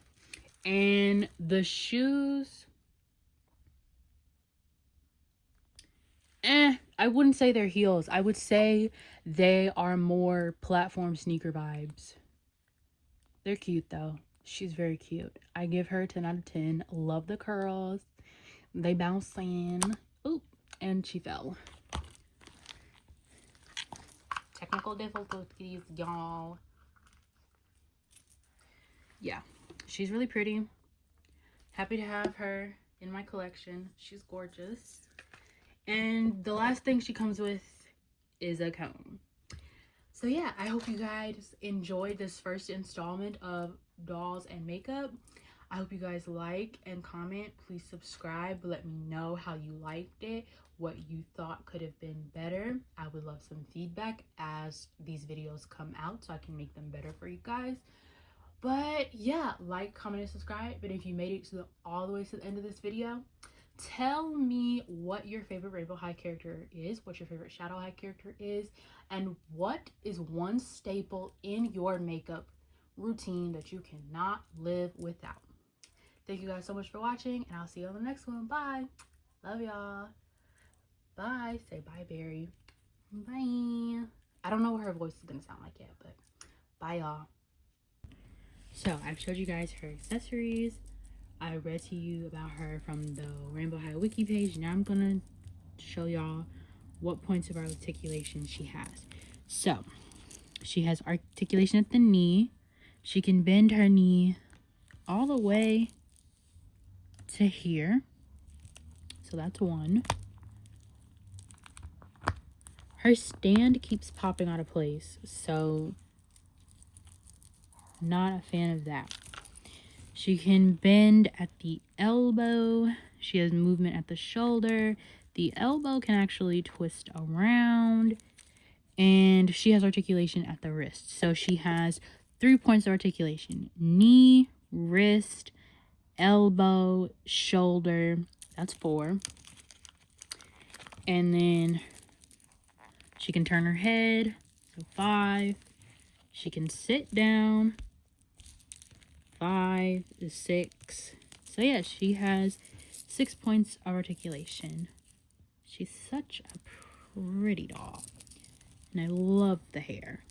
And the shoes, I wouldn't say they're heels. I would say they are more platform sneaker vibes. They're cute though. She's very cute. I give her a 10 out of 10. Love the curls. They bounce in. Ooh, and she fell. Technical difficulties, y'all. Yeah, she's really pretty. Happy to have her in my collection. She's gorgeous. And the last thing she comes with is a comb. So yeah, I hope you guys enjoyed this first installment of dolls and makeup. I hope you guys like and comment. Please subscribe. Let me know how you liked it, what you thought could have been better. I would love some feedback as these videos come out so I can make them better for you guys. But yeah, like, comment, and subscribe. But if you made it all the way to the end of this video, tell me what your favorite Rainbow High character is, what your favorite Shadow High character is, and what is one staple in your makeup routine that you cannot live without. Thank you guys so much for watching, and I'll see you on the next one. Bye. Love y'all. Bye. Say bye, Berry. Bye. I don't know what her voice is going to sound like yet, but bye, y'all. So I've showed you guys her accessories. I read to you about her from the Rainbow High Wiki page. Now I'm gonna show y'all what points of articulation she has. So she has articulation at the knee. She can bend her knee all the way to here. So that's one. Her stand keeps popping out of place, so not a fan of that. She can bend at the elbow. She has movement at the shoulder. The elbow can actually twist around. And she has articulation at the wrist. So she has 3 points of articulation: knee, wrist, elbow, shoulder. That's 4. And then she can turn her head. So 5. She can sit down. 5 is 6. So yeah, she has 6 points of articulation. She's such a pretty doll. And I love the hair.